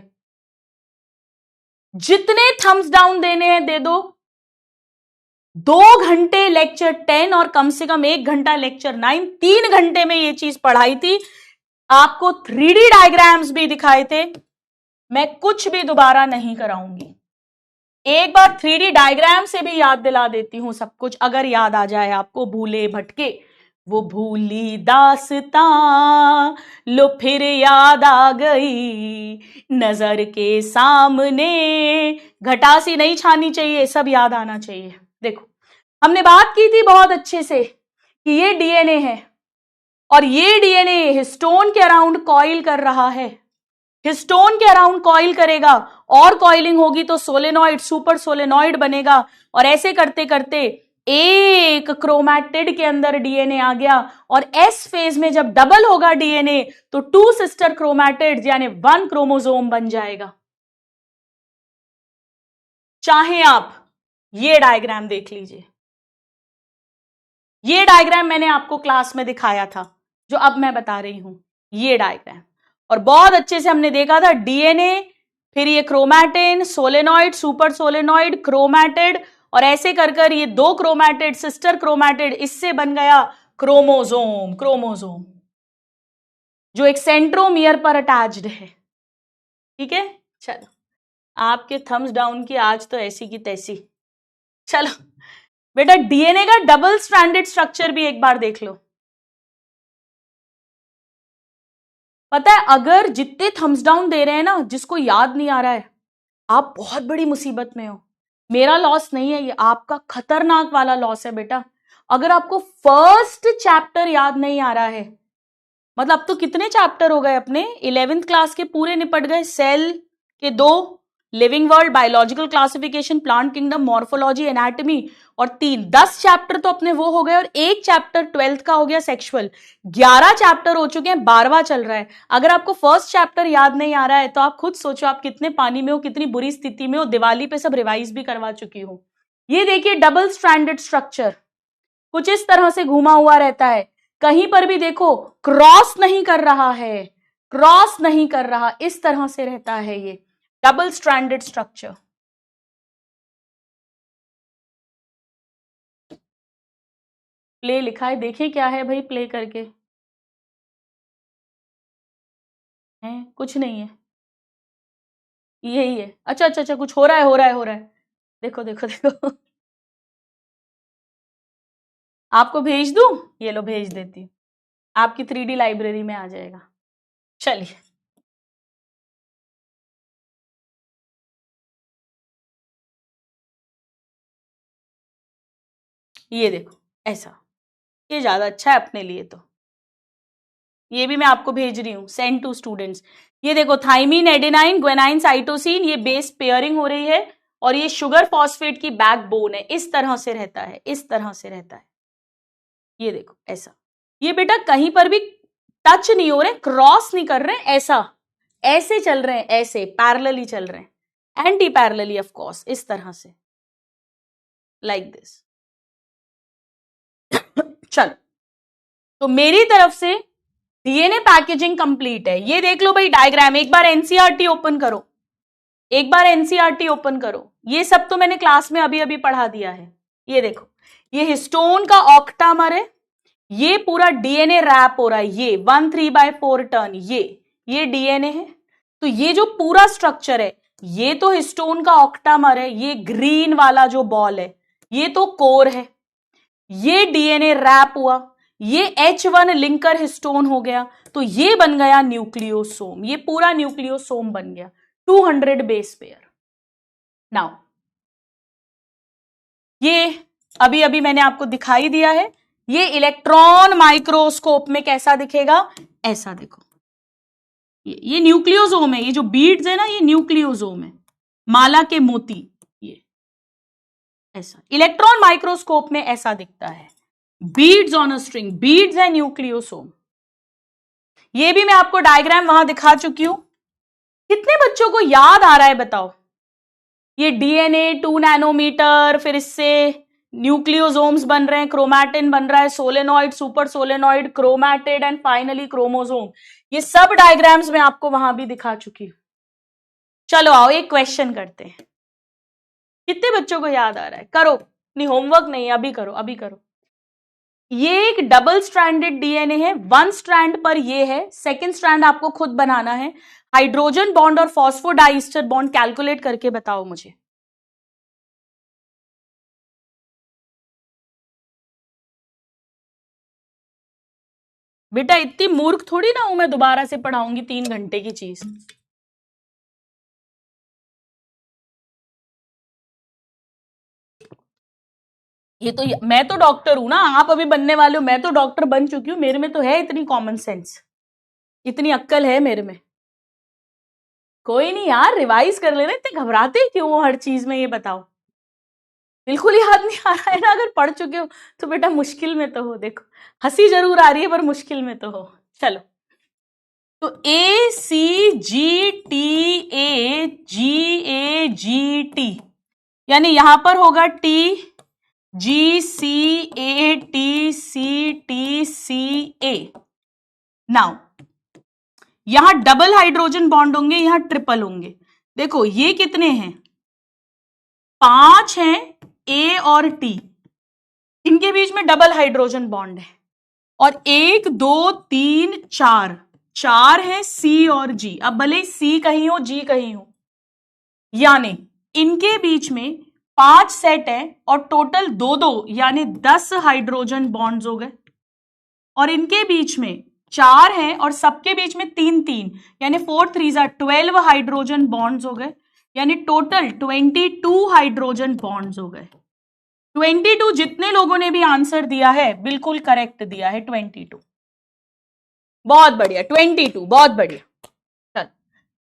जितने थम्स डाउन देने हैं दे दो। 2 घंटे लेक्चर 10 और कम से कम 1 घंटा लेक्चर 9, 3 घंटे में ये चीज पढ़ाई थी, आपको 3D डायग्राम्स भी दिखाए थे। मैं कुछ भी दोबारा नहीं कराऊंगी, एक बार 3D डायग्राम से भी याद दिला देती हूं सब कुछ, अगर याद आ जाए आपको। भूले भटके वो भूली दास्तां लो फिर याद आ गई, नजर के सामने घटासी नहीं छानी चाहिए, सब याद आना चाहिए। देखो, हमने बात की थी बहुत अच्छे से कि ये डीएनए है और ये डीएनए हिस्टोन के अराउंड कॉइल कर रहा है। हिस्टोन के अराउंड कॉइल करेगा और कॉइलिंग होगी तो सोलेनॉइड, सुपर सोलेनॉइड बनेगा और ऐसे करते करते एक क्रोमैटिड के अंदर डीएनए आ गया और एस फेज में जब डबल होगा डीएनए तो 2 सिस्टर क्रोमैटिड्स यानी 1 क्रोमोसोम बन जाएगा। चाहे आप ये डायग्राम देख लीजिए, ये डायग्राम मैंने आपको क्लास में दिखाया था जो अब मैं बता रही हूं, ये डायग्राम, और बहुत अच्छे से हमने देखा था डीएनए, फिर ये chromatin, solenoid, super solenoid, chromatid और ऐसे कर कर ये 2 क्रोमैटिड, सिस्टर क्रोमैटिड, इससे बन गया क्रोमोसोम। क्रोमोसोम जो एक सेंट्रोमियर पर अटैच्ड है। ठीक है, चलो आपके थम्स डाउन की आज तो ऐसी की तैसी। चलो बेटा, डीएनए का डबल स्ट्रैंडेड स्ट्रक्चर भी एक बार देख लो। पता है, अगर जितने थम्स डाउन दे रहे हैं ना, जिसको याद नहीं आ रहा है, आप बहुत बड़ी मुसीबत में हो। मेरा लॉस नहीं है, ये आपका खतरनाक वाला लॉस है बेटा। अगर आपको फर्स्ट चैप्टर याद नहीं आ रहा है, मतलब अब तो कितने चैप्टर हो गए अपने, 11th क्लास के पूरे निपट गए, सेल के 2, living world, biological classification, plant kingdom, morphology, anatomy और 3, 10 चैप्टर तो अपने वो हो गए और 1 चैप्टर 12th का हो गया सेक्सुअल। 11 चैप्टर हो चुके हैं, 12वां चल रहा है। अगर आपको फर्स्ट चैप्टर याद नहीं आ रहा है तो आप खुद सोचो आप कितने पानी में हो, कितनी बुरी स्थिति में हो। दिवाली पे सब रिवाइज भी करवा चुकी हूं। ये देखिए डबल स्ट्रैंडेड स्ट्रक्चर कुछ इस तरह से घूमा हुआ रहता है, कहीं पर भी देखो क्रॉस नहीं कर रहा है, क्रॉस नहीं कर रहा, इस तरह से रहता है ये डबल स्ट्रैंडेड स्ट्रक्चर। प्ले लिखा है, देखें क्या है भाई, प्ले करके है, कुछ नहीं है, यही है। अच्छा अच्छा अच्छा, कुछ हो रहा है, हो रहा है, हो रहा है, देखो देखो देखो आपको भेज दूं, ये लो भेज देती हूँ, आपकी 3D लाइब्रेरी में आ जाएगा। चलिए, ये देखो ऐसा, ये ज्यादा अच्छा है अपने लिए, तो ये भी मैं आपको भेज रही हूँ, सेंड टू स्टूडेंट्स। ये देखो थाइमीन, एडेनाइन, ग्वेनाइन, साइटोसिन, ये बेस पेयरिंग हो रही है और ये शुगर फॉस्फेट की बैकबोन है, इस तरह से रहता है, इस तरह से रहता है। ये देखो ऐसा, ये बेटा कहीं पर भी टच नहीं हो रहे, क्रॉस नहीं कर रहे, ऐसा ऐसे चल रहे हैं, ऐसे पैरेलली चल रहे हैं, एंटी पैरेलली ऑफ कोर्स, इस तरह से, लाइक दिस। चलो, तो मेरी तरफ से डीएनए पैकेजिंग कंप्लीट है। ये देख लो भाई डायग्राम, एक बार एनसीईआरटी ओपन करो, एक बार एनसीईआरटी ओपन करो। ये सब तो मैंने क्लास में अभी अभी पढ़ा दिया है। ये देखो, ये हिस्टोन का ऑक्टामर है, ये पूरा डीएनए रैप हो रहा है, ये 1/3/4 टर्न, ये डीएनए है। तो ये जो पूरा स्ट्रक्चर है, ये तो हिस्टोन का ऑक्टामर है, ये ग्रीन वाला जो बॉल है ये तो कोर है, ये डीएनए रैप हुआ, ये H1 लिंकर हिस्टोन हो गया, तो ये बन गया न्यूक्लियोसोम, ये पूरा न्यूक्लियोसोम बन गया, 200 बेस पेयर। नाउ ये अभी अभी मैंने आपको दिखाई दिया है, ये इलेक्ट्रॉन माइक्रोस्कोप में कैसा दिखेगा, ऐसा देखो, ये न्यूक्लियोसोम है, ये जो बीड्स है ना ये न्यूक्लियोसोम है, माला के मोती, ये ऐसा इलेक्ट्रॉन माइक्रोस्कोप में ऐसा दिखता है, beads on a string, beads है न्यूक्लियोसोम। ये भी मैं आपको डायग्राम वहां दिखा चुकी हूं। कितने बच्चों को याद आ रहा है बताओ, ये डीएनए 2 नैनोमीटर, फिर इससे न्यूक्लियोसोम्स बन रहे हैं, क्रोमैटिन बन रहा है, solenoid, super solenoid, chromatid and finally chromosome, ये सब डायग्राम्स मैं आपको वहां भी दिखा चुकी हूं। चलो आओ एक क्वेश्चन करते हैं, कितने बच्चों को याद आ रहा है, करो, नहीं होमवर्क नहीं, अभी करो, अभी करो। ये एक डबल स्ट्रैंडेड डीएनए है, वन स्ट्रैंड पर ये है, सेकेंड स्ट्रैंड आपको खुद बनाना है। हाइड्रोजन बॉन्ड और फॉस्फोडाइस्टर बॉन्ड कैलकुलेट करके बताओ मुझे। बेटा इतनी मूर्ख थोड़ी ना हूं मैं, दोबारा से पढ़ाऊंगी 3 घंटे की चीज। ये तो मैं तो डॉक्टर हूं ना, आप अभी बनने वाले हो, मैं तो डॉक्टर बन चुकी हूं, मेरे में तो है इतनी कॉमन सेंस, इतनी अक्कल है मेरे में। कोई नहीं यार, रिवाइज कर लेना, इतने घबराते क्यों हो हर चीज में, ये बताओ। बिल्कुल याद नहीं आ रहा है ना, अगर पढ़ चुके हो तो बेटा मुश्किल में तो हो, देखो हंसी जरूर आ रही है पर मुश्किल में तो हो। चलो, तो ACGTA GAGT, यानी यहां पर होगा TGCATCTCA। नाउ यहां डबल हाइड्रोजन बॉन्ड होंगे, यहां ट्रिपल होंगे। देखो ये कितने हैं, 5 हैं, A और T, इनके बीच में डबल हाइड्रोजन बॉन्ड है, और 1 2 3 4 है C और G। अब भले C कहीं हो G कहीं हो, यानी इनके बीच में 5 सेट है और टोटल 2 यानी 10 हाइड्रोजन बॉन्ड्स हो गए, और इनके बीच में 4 हैं और सबके बीच में 3 यानी 4 3 12 हाइड्रोजन बॉन्ड्स हो गए, यानी टोटल 22 हाइड्रोजन बॉन्ड्स हो गए। 22, जितने लोगों ने भी आंसर दिया है बिल्कुल करेक्ट दिया है, 22, बहुत बढ़िया, 22 बहुत बढ़िया। चल,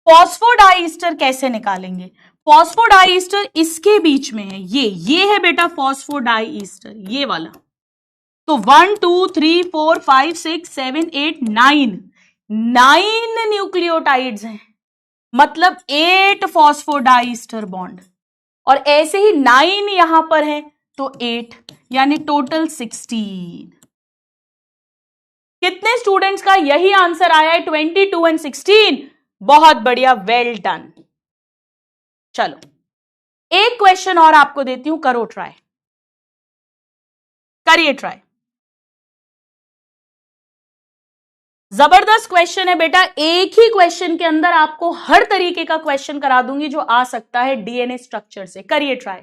फॉस्फोडाइस्टर कैसे निकालेंगे, फॉस्फोडाइस्टर इसके बीच में है, ये है बेटा फॉस्फोडाइस्टर, ये वाला। तो 1 2 3 4 5 6 7 8 9 न्यूक्लियोटाइड्स हैं, मतलब 8 फॉस्फोडाइस्टर बॉन्ड, और ऐसे ही 9 यहां पर है तो 8, यानी टोटल 16। कितने स्टूडेंट्स का यही आंसर आया है? 22 एंड 16। बहुत बढ़िया, वेल डन। चलो एक क्वेश्चन और आपको देती हूं, करो ट्राई, करिए ट्राई। जबरदस्त क्वेश्चन है बेटा, एक ही क्वेश्चन के अंदर आपको हर तरीके का क्वेश्चन करा दूंगी जो आ सकता है डीएनए स्ट्रक्चर से। करिए ट्राई।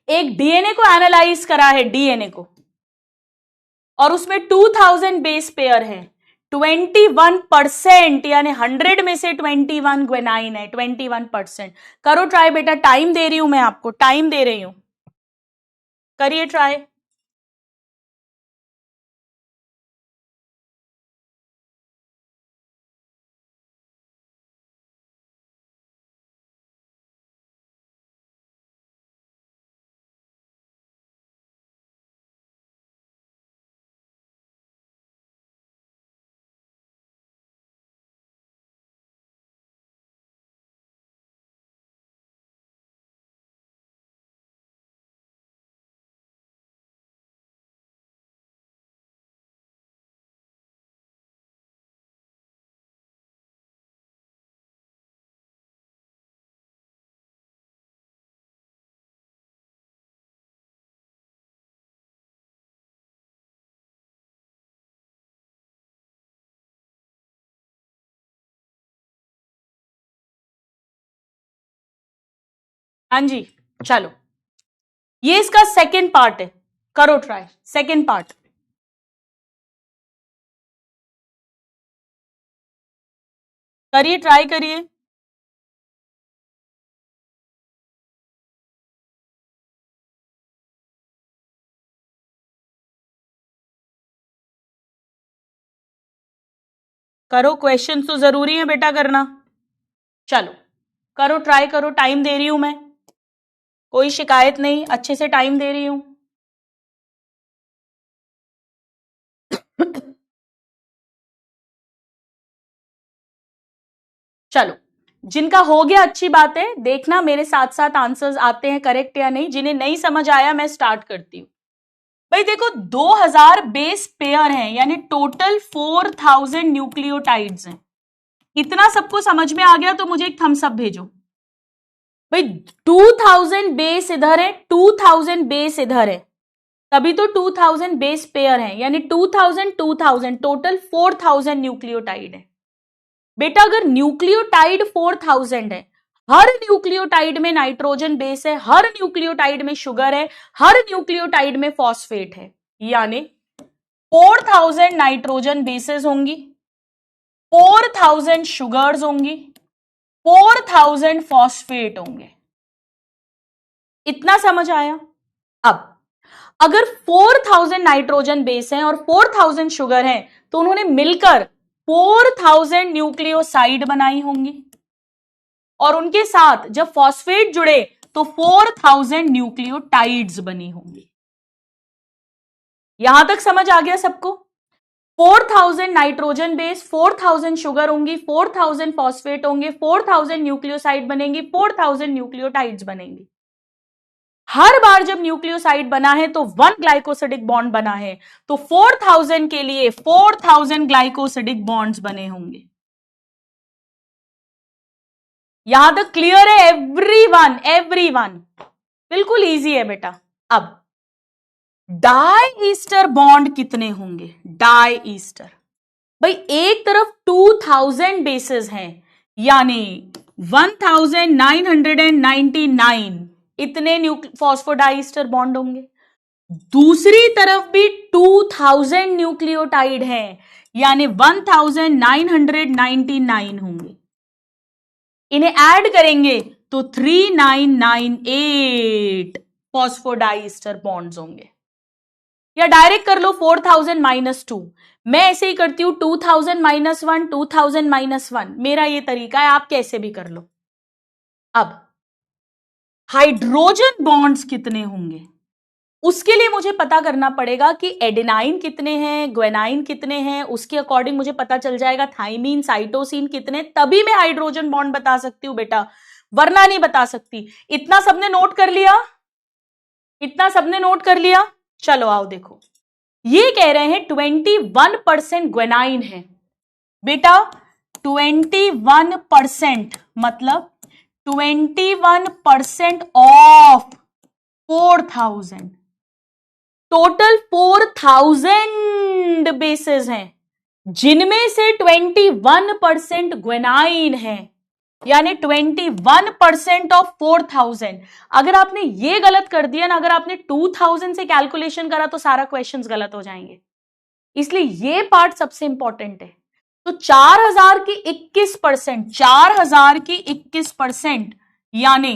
एक डीएनए को एनालाइज करा है, डीएनए को, और उसमें 2000 बेस पेयर है। 21% यानी 100 में से 21 ग्वेनाइन है, 21%। करो ट्राई बेटा, टाइम दे रही हूं मैं आपको, टाइम दे रही हूं, करिए ट्राई। हाँ जी, चलो ये इसका सेकेंड पार्ट है, करो ट्राई, सेकेंड पार्ट। करिए ट्राई करिए। करो, क्वेश्चन तो जरूरी है बेटा करना। चलो करो ट्राई करो, टाइम दे रही हूं मैं, कोई शिकायत नहीं, अच्छे से टाइम दे रही हूं। चलो जिनका हो गया अच्छी बात है, देखना मेरे साथ साथ आंसर्स आते हैं करेक्ट या नहीं। जिन्हें नहीं समझ आया मैं स्टार्ट करती हूं। भाई देखो 2000 बेस पेयर हैं, यानी टोटल 4000 न्यूक्लियोटाइड्स हैं। इतना सबको समझ में आ गया तो मुझे एक थम्स अप भेजो। भाई 2000 बेस इधर है, 2000 बेस इधर है, तभी तो 2000 बेस पेयर है, यानी 2000 2000 टोटल 4000 न्यूक्लियोटाइड है। बेटा अगर न्यूक्लियोटाइड 4000 है, हर न्यूक्लियोटाइड में नाइट्रोजन बेस है, हर न्यूक्लियोटाइड में शुगर है, हर न्यूक्लियोटाइड में फॉस्फेट है, यानी 4000 नाइट्रोजन बेसेस होंगी, 4000 शुगर्स होंगी, 4000 फॉस्फेट होंगे। इतना समझ आया? अब अगर 4000 नाइट्रोजन बेस हैं और 4000 शुगर हैं, तो उन्होंने मिलकर 4000 न्यूक्लियोसाइड बनाई होंगी, और उनके साथ जब फॉस्फेट जुड़े तो 4000 न्यूक्लियोटाइड्स बनी होंगी। यहां तक समझ आ गया सबको? 4000 नाइट्रोजन बेस, 4000 शुगर होंगी, 4000 फॉस्फेट होंगे, 4000 न्यूक्लियोसाइड बनेंगी, 4000 न्यूक्लियोटाइड्स बनेंगी। हर बार जब न्यूक्लियोसाइड बना है तो 1 ग्लाइकोसिडिक बॉन्ड बना है, तो 4000 के लिए 4000 ग्लाइकोसिडिक बॉन्ड्स बने होंगे। यहां तक क्लियर है एवरीवन? एवरीवन बिल्कुल इजी है बेटा। अब डाई ईस्टर बॉन्ड कितने होंगे? डाई ईस्टर, भाई एक तरफ 2000 बेसेस हैं, यानी 1999 इतने फॉस्फोडाइस्टर बॉन्ड होंगे। दूसरी तरफ भी 2000 न्यूक्लियोटाइड हैं, यानी 1999 होंगे। इन्हें ऐड करेंगे तो 3998 फॉस्फोडाइस्टर बॉन्ड्स होंगे। या डायरेक्ट कर लो 4000 माइनस 2। मैं ऐसे ही करती हूं 2000 माइनस 1, 2000 माइनस 1, मेरा ये तरीका है, आप कैसे भी कर लो। अब हाइड्रोजन बॉन्ड्स कितने होंगे, उसके लिए मुझे पता करना पड़ेगा कि एडेनाइन कितने हैं, ग्वेनाइन कितने हैं, उसके अकॉर्डिंग मुझे पता चल जाएगा थाइमीन साइटोसिन कितने, तभी मैं हाइड्रोजन बॉन्ड बता सकती हूं बेटा, वरना नहीं बता सकती। इतना सबने नोट कर लिया? इतना सबने नोट कर लिया? चलो आओ देखो, ये कह रहे हैं 21% ग्वेनाइन है बेटा। 21% मतलब 21% ऑफ 4000, टोटल 4000 बेसेस हैं जिनमें से 21% ग्वेनाइन है, यानी 21% ऑफ 4000। अगर आपने ये गलत कर दिया ना, अगर आपने 2000 से कैलकुलेशन करा तो सारा क्वेश्चंस गलत हो जाएंगे, इसलिए ये पार्ट सबसे इंपॉर्टेंट है। तो 4000 की 21%, 4000 की 21% यानी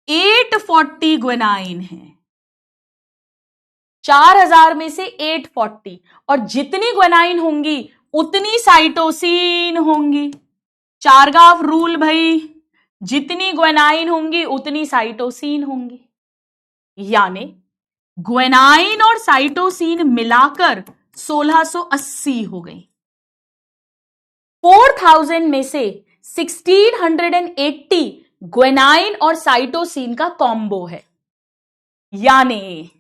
840 ग्वेनाइन है। 4000 में से 840, और जितनी ग्वेनाइन होंगी उतनी साइटोसिन होंगी। चारगाफ रूल भाई, जितनी ग्वेनाइन होंगी उतनी साइटोसिन होंगी, यानी ग्वेनाइन और साइटोसिन मिलाकर 1680 हो गई। 4000 में से 1680 ग्वेनाइन और साइटोसिन का कॉम्बो है, यानी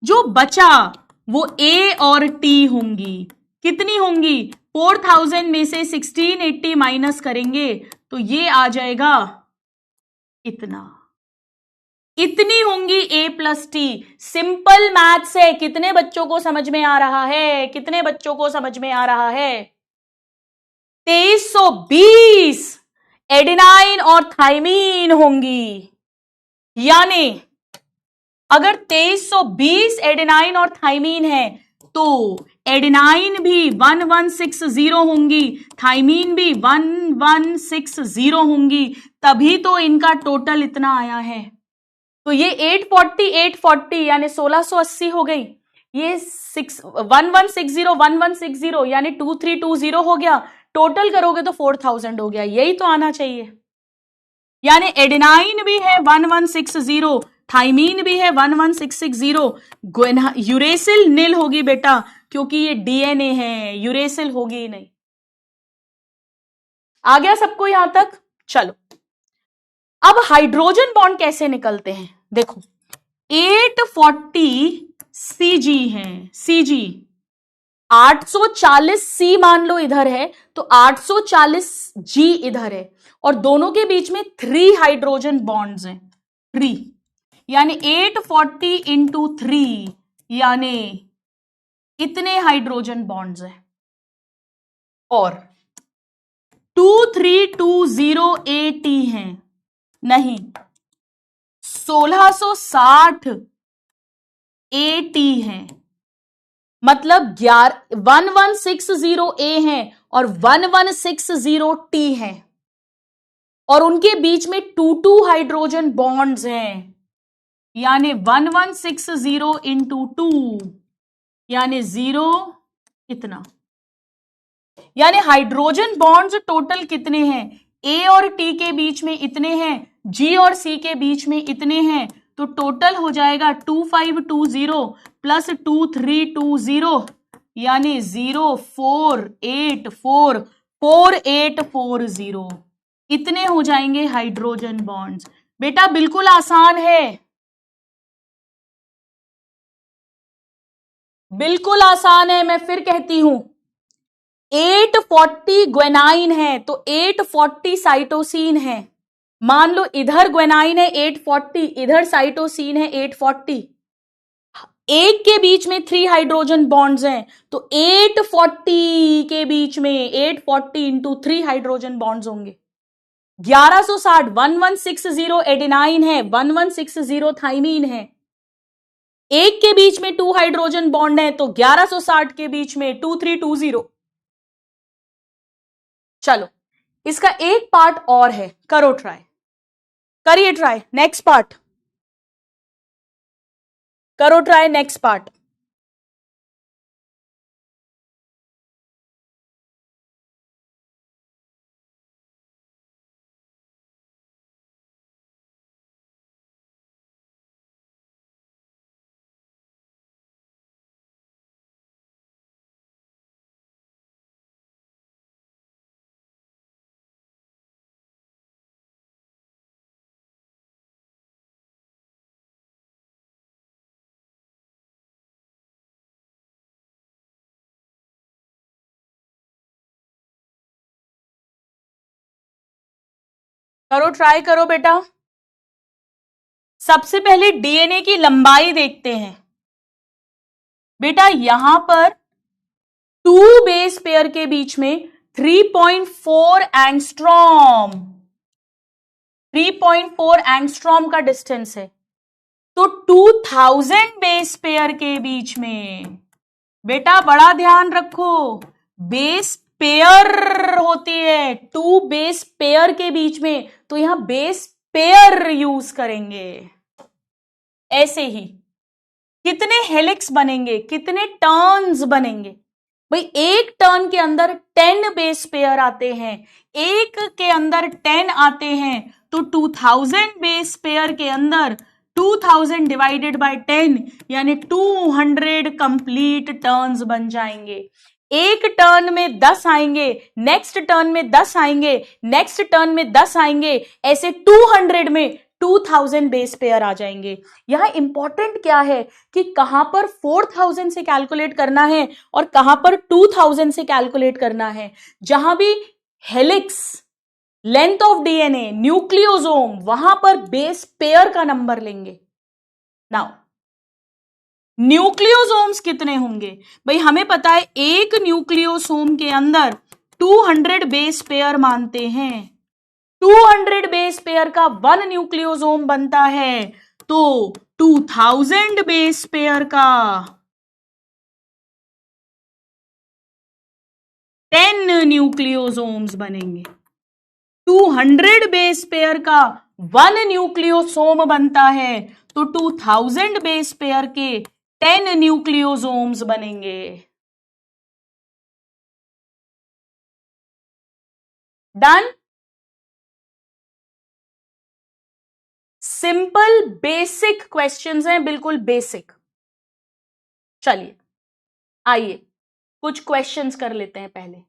जो बचा वो ए और टी होंगी। कितनी होंगी? 4000 में से 1680 माइनस करेंगे तो ये आ जाएगा इतना, इतनी होंगी ए प्लस टी। सिंपल मैथ्स है। कितने बच्चों को समझ में आ रहा है? कितने बच्चों को समझ में आ रहा है? 2320 एडेनाइन और थाइमीन होंगी, यानी अगर 2320 एडेनाइन और थाइमीन है तो एडेनाइन भी 1160 होंगी, थाइमीन भी 1160 होंगी, तभी तो इनका टोटल इतना आया है। तो ये 840 यानी 1680 हो गई, ये 1160 यानी 2320 हो गया, टोटल करोगे तो 4000 हो गया। यही तो आना चाहिए, यानी एडेनाइन भी है 1160, थाइमीन भी है 1160, यूरेसिल नील होगी बेटा, क्योंकि ये डीएनए है, यूरेसिल होगी नहीं। आ गया सबको यहां तक? चलो अब हाइड्रोजन बॉन्ड कैसे निकलते हैं देखो। 840 सीजी है, सीजी 840 सी मान लो इधर है, तो 840 जी इधर है, और दोनों के बीच में 3 हाइड्रोजन बॉन्ड्स हैं, 3, यानी 840 इंटू 3 यानी इतने हाइड्रोजन बॉन्ड्स हैं। और 2320 AT हैं, नहीं 1660 AT हैं, मतलब 1160 A हैं और 1160 T हैं, और उनके बीच में 2 हाइड्रोजन बॉन्ड्स हैं, यानी 1160 इंटू 2 यानी 0 इतना, यानी हाइड्रोजन बॉन्ड्स टोटल कितने हैं? ए और टी के बीच में इतने हैं, जी और सी के बीच में इतने हैं, तो टोटल हो जाएगा 2520 प्लस 2320 यानी 4840 इतने हो जाएंगे हाइड्रोजन बॉन्ड्स। बेटा बिल्कुल आसान है, बिल्कुल आसान है, मैं फिर कहती हूं 840 ग्वेनाइन है तो 840 साइटोसिन है। मान लो इधर ग्वेनाइन है 840, इधर साइटोसिन है 840, एक के बीच में 3 हाइड्रोजन बॉन्ड्स हैं, तो 840 के बीच में 840 इंटू 3 हाइड्रोजन बॉन्ड्स होंगे। 1160 1160 एडेनाइन है, 1160 थाइमीन है, एक के बीच में 2 हाइड्रोजन बॉन्ड है, तो 1160 के बीच में 2320। चलो इसका एक पार्ट और है, करो ट्राई, करिए ट्राई, नेक्स्ट पार्ट करो ट्राई, नेक्स्ट पार्ट। करो, ट्राई करो बेटा। सबसे पहले डीएनए की लंबाई देखते हैं बेटा। यहां पर 2 बेस पेयर के बीच में 3.4 एंगस्ट्रॉम, 3.4 एंगस्ट्रॉम का डिस्टेंस है। तो 2000 बेस पेयर के बीच में बेटा बड़ा ध्यान रखो, बेस पेयर होती है 2 बेस पेयर के बीच में, तो यहां बेस पेयर यूज करेंगे। ऐसे ही कितने हेलिक्स बनेंगे, कितने टर्न्स बनेंगे भाई? एक टर्न के अंदर 10 बेस पेयर आते हैं, एक के अंदर 10 आते हैं, तो 2000 बेस पेयर के अंदर 2000 डिवाइडेड बाय 10 यानी 200 कंप्लीट टर्न्स बन जाएंगे। एक टर्न में 10 आएंगे, नेक्स्ट टर्न में 10 आएंगे, नेक्स्ट टर्न में 10 आएंगे, ऐसे 200 में 2000 बेस पेयर आ जाएंगे। यहां इंपॉर्टेंट क्या है कि कहां पर 4000 से कैलकुलेट करना है और कहां पर 2000 से कैलकुलेट करना है। जहां भी helix, length of DNA, nucleosome, वहां पर बेस पेयर का नंबर लेंगे। नाउ न्यूक्लियोसोम्स कितने होंगे भाई? हमें पता है एक न्यूक्लियोसोम के अंदर 200 बेस पेयर मानते हैं। 200 बेस पेयर का 1 न्यूक्लियोसोम बनता है, तो 2000 बेस पेयर का 10 न्यूक्लियोसोम्स बनेंगे। 200 बेस पेयर का 1 न्यूक्लियोसोम बनता है, तो 2000 बेस पेयर के 10 न्यूक्लियोसोम्स बनेंगे। डन। सिंपल बेसिक क्वेश्चंस हैं, बिल्कुल बेसिक। चलिए आइए कुछ क्वेश्चंस कर लेते हैं पहले।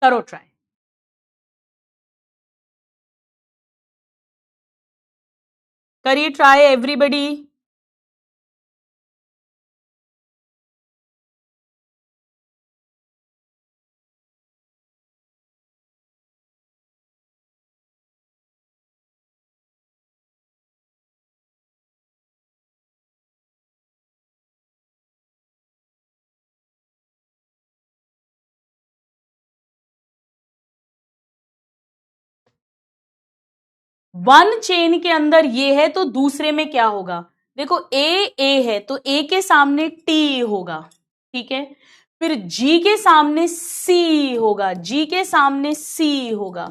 करो ट्राई। करिए ट्राई एवरीबडी। वन चेन के अंदर ये है, तो दूसरे में क्या होगा? देखो ए है, तो ए के सामने टी होगा, ठीक है। फिर जी के सामने सी होगा, जी के सामने सी होगा,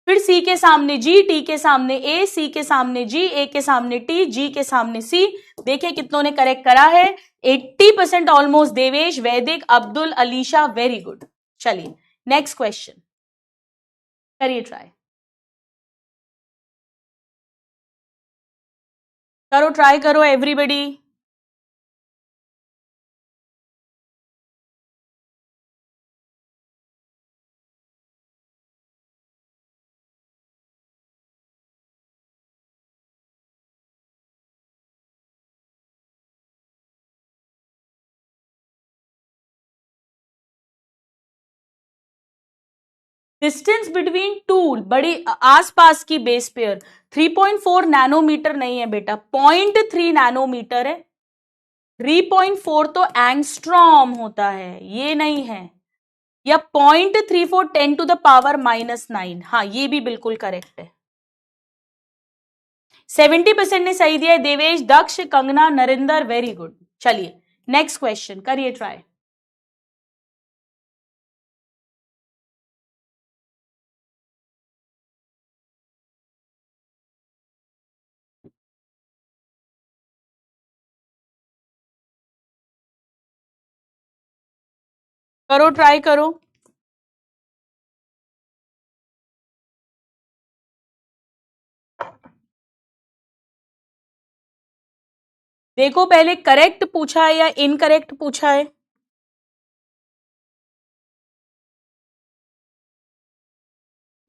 फिर सी के सामने जी, टी के सामने ए, सी के सामने जी, ए के सामने टी, जी के सामने सी। देखिए कितनों ने करेक्ट करा है, 80% ऑलमोस्ट। देवेश, वैदिक, अब्दुल, अलीशा, वेरी गुड। चलिए नेक्स्ट क्वेश्चन करिए ट्राई। करो ट्राई करो एवरीबडी। डिस्टेंस बिटवीन टू, बड़ी आसपास की बेस पेयर 3.4 नैनोमीटर नहीं है बेटा, 0.3 नैनोमीटर है। 3.4 तो एंगस्ट्रॉम होता है, ये नहीं है। या 0.34 10 टू द पावर -9। हाँ ये भी बिल्कुल करेक्ट है। 70% ने सही दिया है। देवेश, दक्ष, कंगना, नरेंद्र, वेरी गुड। चलिए नेक्स्ट क्वेश्चन करिए ट्राई। करो ट्राई करो। देखो पहले करेक्ट पूछा है या इनकरेक्ट पूछा है।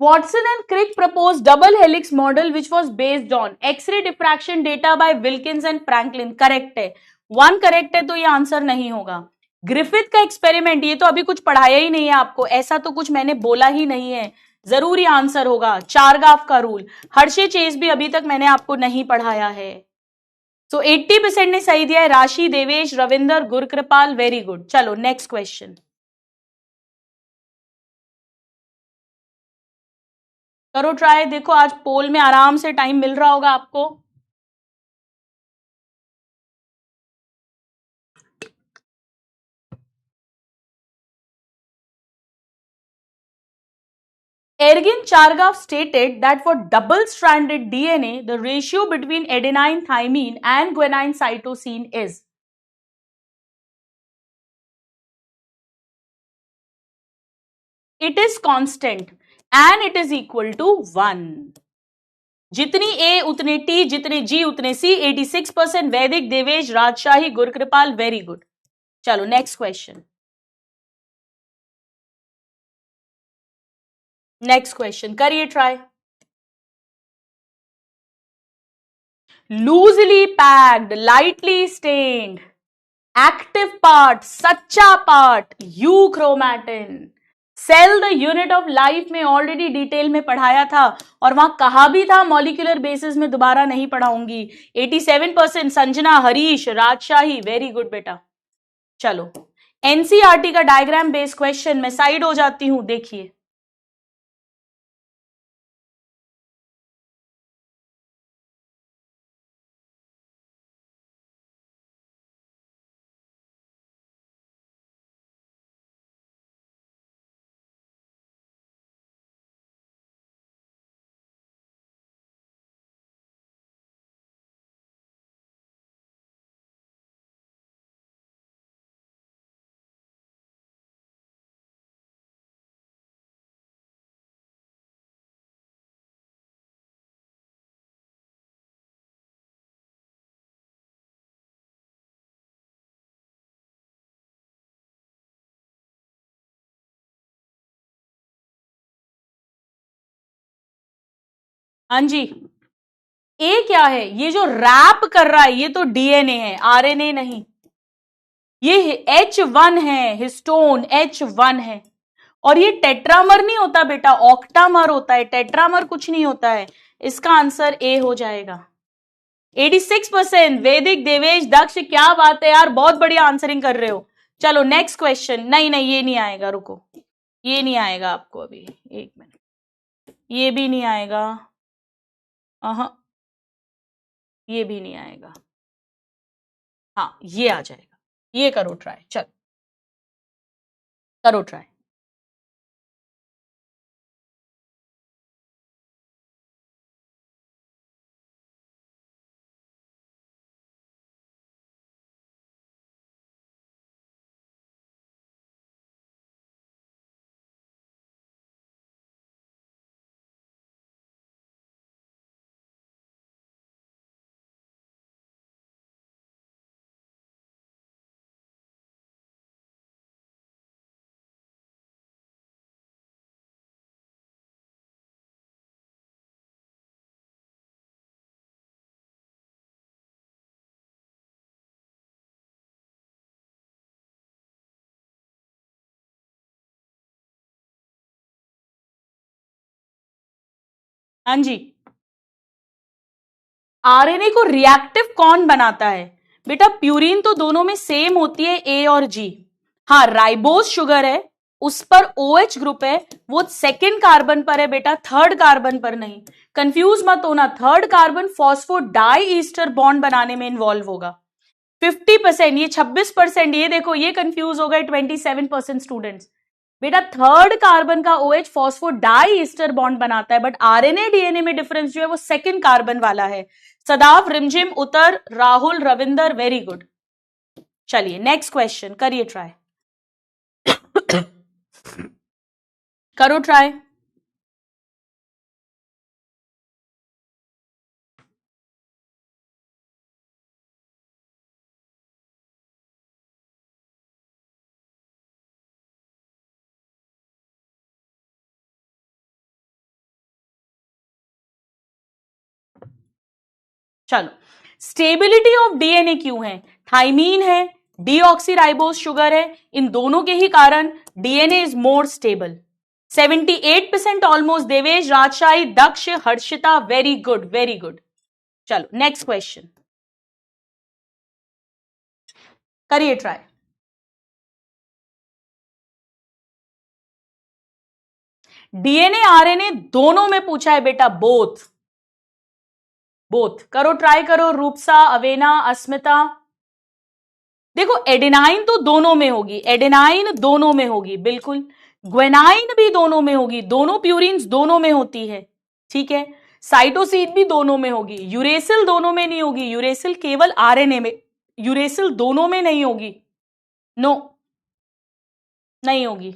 Watson and Crick proposed double helix model which was based on X-ray diffraction data by Wilkins and Franklin। Correct है, 1 करेक्ट है, तो ये आंसर नहीं होगा। ग्रिफिथ का एक्सपेरिमेंट, ये तो अभी कुछ पढ़ाया ही नहीं है आपको, ऐसा तो कुछ मैंने बोला ही नहीं है, जरूरी आंसर होगा। चारगाफ का रूल, हर्षे चेस भी अभी तक मैंने आपको नहीं पढ़ाया है। सो 80% ने सही दिया है, राशि, देवेश, रविंदर, गुरकृपाल, वेरी गुड। चलो नेक्स्ट क्वेश्चन करो ट्राई। देखो आज पोल में आराम से टाइम मिल रहा होगा आपको। Ergin Chargaff stated that for double-stranded DNA, the ratio between adenine thymine and guanine cytosine is. It is constant and it is equal to 1. जितनी ए उतने टी, जितने जी उतने सी। 86%। Vaidik, Devesh, Rajshahi, Gurkripal, very good. चलो नेक्स्ट क्वेश्चन, नेक्स्ट क्वेश्चन करिए try. Loosely packed, lightly stained, active part, सच्चा part, euchromatin. Cell the unit of life में already detail में पढ़ाया था और वहां कहा भी था, मॉलिक्यूलर बेसिस में दोबारा नहीं पढ़ाऊंगी। 87%। संजना, हरीश, राजशाही, वेरी गुड बेटा। चलो एनसीईआरटी का डायग्राम बेस्ड क्वेश्चन, मैं साइड हो जाती हूं, देखिए। हाँ जी, ए क्या है? ये जो रैप कर रहा है ये तो डीएनए है, आरएनए नहीं। ये H1 है, हिस्टोन H1 है। और ये टेट्रामर नहीं होता बेटा, ऑक्टामर होता है, टेट्रामर कुछ नहीं होता है। इसका आंसर ए हो जाएगा। 86%। वैदिक, देवेश, दक्ष, क्या बात है यार, बहुत बढ़िया आंसरिंग कर रहे हो। चलो नेक्स्ट क्वेश्चन। नहीं नहीं ये नहीं आएगा, रुको, ये नहीं आएगा आपको अभी, एक मिनट, ये भी नहीं आएगा, ये भी नहीं आएगा। हाँ ये आ जाएगा, ये करो ट्राई, चलो करो ट्राई। हाँ जी, आरएनए को रिएक्टिव कौन बनाता है? बेटा प्यूरिन तो दोनों में सेम होती है, ए और जी। हाँ राइबोज शुगर है, उस पर OH ग्रुप है, वो सेकेंड कार्बन पर है बेटा, थर्ड कार्बन पर नहीं। कंफ्यूज मत होना, थर्ड कार्बन फॉस्फोडाई ईस्टर बॉन्ड बनाने में इन्वॉल्व होगा। 50%, ये 26%, ये देखो ये कंफ्यूज हो गए 27% स्टूडेंट्स। बेटा थर्ड कार्बन का OH फॉस्फोडाई ईस्टर बॉन्ड बनाता है, बट आरएनए डीएनए में डिफरेंस जो है वो सेकंड कार्बन वाला है। सदाव, रिमझिम, उत्तर, राहुल, रविंदर, वेरी गुड। चलिए नेक्स्ट क्वेश्चन करिए ट्राई। करो ट्राई। चलो स्टेबिलिटी ऑफ डीएनए क्यों है? थाइमीन है, डीऑक्सीराइबोज शुगर है, इन दोनों के ही कारण DNA is more stable. 78% almost. Devesh, Rajshahi, Daksh, Harshita, very good very good. चलो नेक्स्ट क्वेश्चन करिए ट्राई। डीएनए आरएनए दोनों में पूछा है बेटा, बोथ बोथ। करो ट्राई करो, रूपसा, अवेना, अस्मिता। देखो एडेनाइन तो दोनों में होगी, एडेनाइन दोनों में होगी बिल्कुल, ग्वेनाइन भी दोनों में होगी, दोनों प्यूरिन्स दोनों में होती है, ठीक है। साइटोसिन भी दोनों में होगी, यूरेसिल दोनों में नहीं होगी, यूरेसिल केवल आरएनए में, यूरेसिल दोनों में नहीं होगी, नो नहीं होगी।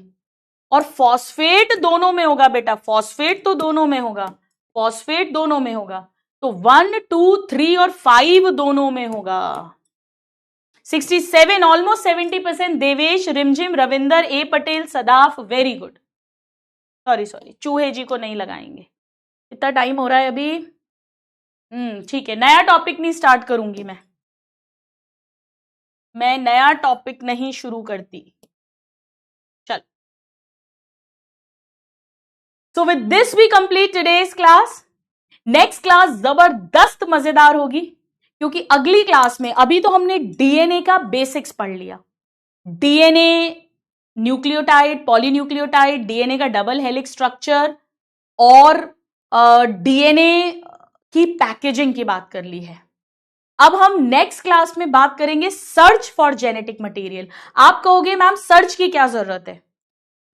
और फॉस्फेट दोनों में होगा बेटा, फॉस्फेट तो दोनों में होगा, फॉस्फेट दोनों में होगा, तो 1, 2, 3 और 5 दोनों में होगा। 67 ऑलमोस्ट 70%। देवेश, रिमझिम, रविंदर, ए Patel, Sadaf, very good. Sorry चूहे जी को नहीं लगाएंगे, इतना टाइम हो रहा है अभी। ठीक है, नया टॉपिक नहीं स्टार्ट करूंगी मैं नया टॉपिक नहीं शुरू करती। चल, so with this we complete today's class. Next class जबरदस्त मजेदार होगी, क्योंकि अगली क्लास में, अभी तो हमने डीएनए का बेसिक्स पढ़ लिया, डीएनए, न्यूक्लियोटाइड, पॉलीन्यूक्लियोटाइड, डीएनए का डबल हेलिक्स स्ट्रक्चर और डीएनए की पैकेजिंग की बात कर ली है। अब हम नेक्स्ट क्लास में बात करेंगे सर्च फॉर जेनेटिक मटेरियल। आप कहोगे मैम सर्च की क्या जरूरत है?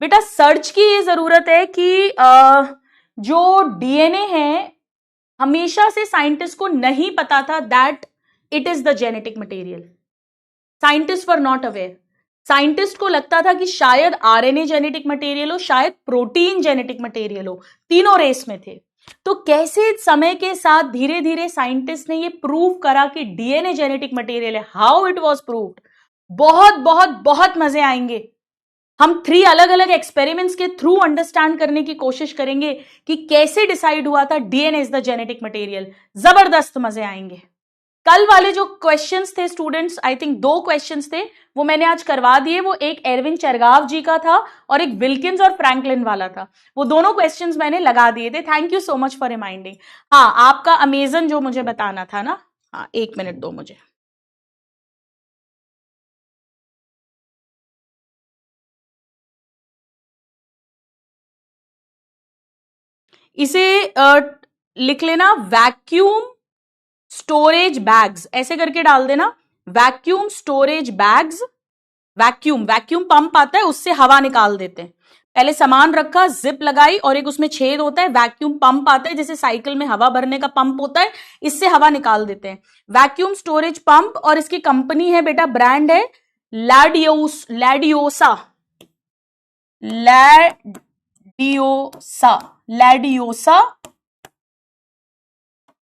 बेटा सर्च की ये जरूरत है कि जो डीएनए है, हमेशा से साइंटिस्ट को नहीं पता था that it is the genetic material. Scientist were not aware. Scientist को लगता था कि शायद आरएनए जेनेटिक मटेरियल हो, शायद प्रोटीन जेनेटिक मटेरियल हो, तीनों रेस में थे। तो कैसे समय के साथ धीरे धीरे साइंटिस्ट ने ये प्रूव करा कि डीएनए जेनेटिक मटेरियल है। हाउ इट वाज प्रूव्ड, बहुत बहुत बहुत मजे आएंगे। हम 3 अलग अलग एक्सपेरिमेंट्स के थ्रू अंडरस्टैंड करने की कोशिश करेंगे कि कैसे डिसाइड हुआ था DNA is the genetic material. जबरदस्त मजे आएंगे। कल वाले जो क्वेश्चंस थे स्टूडेंट्स, आई थिंक 2 क्वेश्चंस थे, वो मैंने आज करवा दिए। वो एक एरविन चरगाव जी का था और एक विल्किंस और फ्रैंकलिन वाला था। वो दोनों क्वेश्चंस मैंने लगा दिए थे। Thank you so much for reminding. हाँ, आपका अमेजन जो मुझे बताना था ना, हाँ 1 मिनट दो मुझे। इसे लिख लेना, वैक्यूम स्टोरेज बैग्स, ऐसे करके डाल देना, vacuum storage bags. Vacuum pump आता है, उससे हवा निकाल देते हैं। पहले सामान रखा, जिप लगाई और एक उसमें छेद होता है, वैक्यूम पंप आता है, जैसे साइकिल में हवा भरने का पंप होता है, इससे हवा निकाल देते हैं। वैक्यूम स्टोरेज पंप, और इसकी कंपनी है बेटा, ब्रांड है लैडियोसा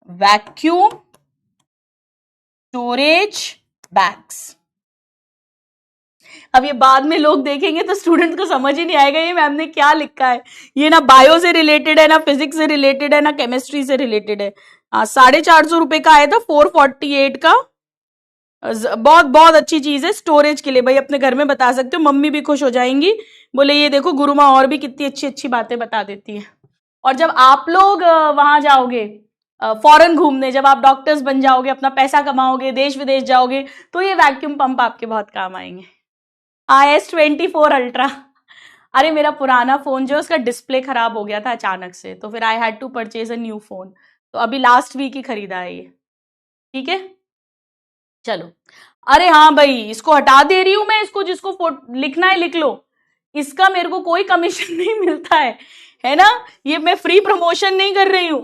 वैक्यूम स्टोरेज बैग्स। अब ये बाद में लोग देखेंगे तो स्टूडेंट्स को समझ ही नहीं आएगा ये मैम ने क्या लिखा है। ये ना बायो से रिलेटेड है, ना फिजिक्स से रिलेटेड है, ना केमिस्ट्री से रिलेटेड है। 450 रुपए का आया था, 448 का। बहुत बहुत अच्छी चीज है स्टोरेज के लिए भाई, अपने घर में बता सकते हो, मम्मी भी खुश हो जाएंगी, बोले ये देखो गुरु माँ और भी कितनी अच्छी अच्छी बातें बता देती है। और जब आप लोग वहां जाओगे फॉरेन घूमने, जब आप डॉक्टर्स बन जाओगे, अपना पैसा कमाओगे, देश विदेश जाओगे, तो ये वैक्यूम पंप आपके बहुत काम आएंगे। IS-24 अल्ट्रा, अरे मेरा पुराना फोन जो उसका डिस्प्ले खराब हो गया था अचानक से, तो फिर I had to purchase a new phone, तो अभी लास्ट वीक ही खरीदा है ये, ठीक है। चलो, अरे हाँ भाई, इसको हटा दे रही हूं मैं, इसको जिसको लिखना है लिख लो, इसका मेरे को कोई कमीशन नहीं मिलता है ना, ये मैं फ्री प्रमोशन नहीं कर रही हूं।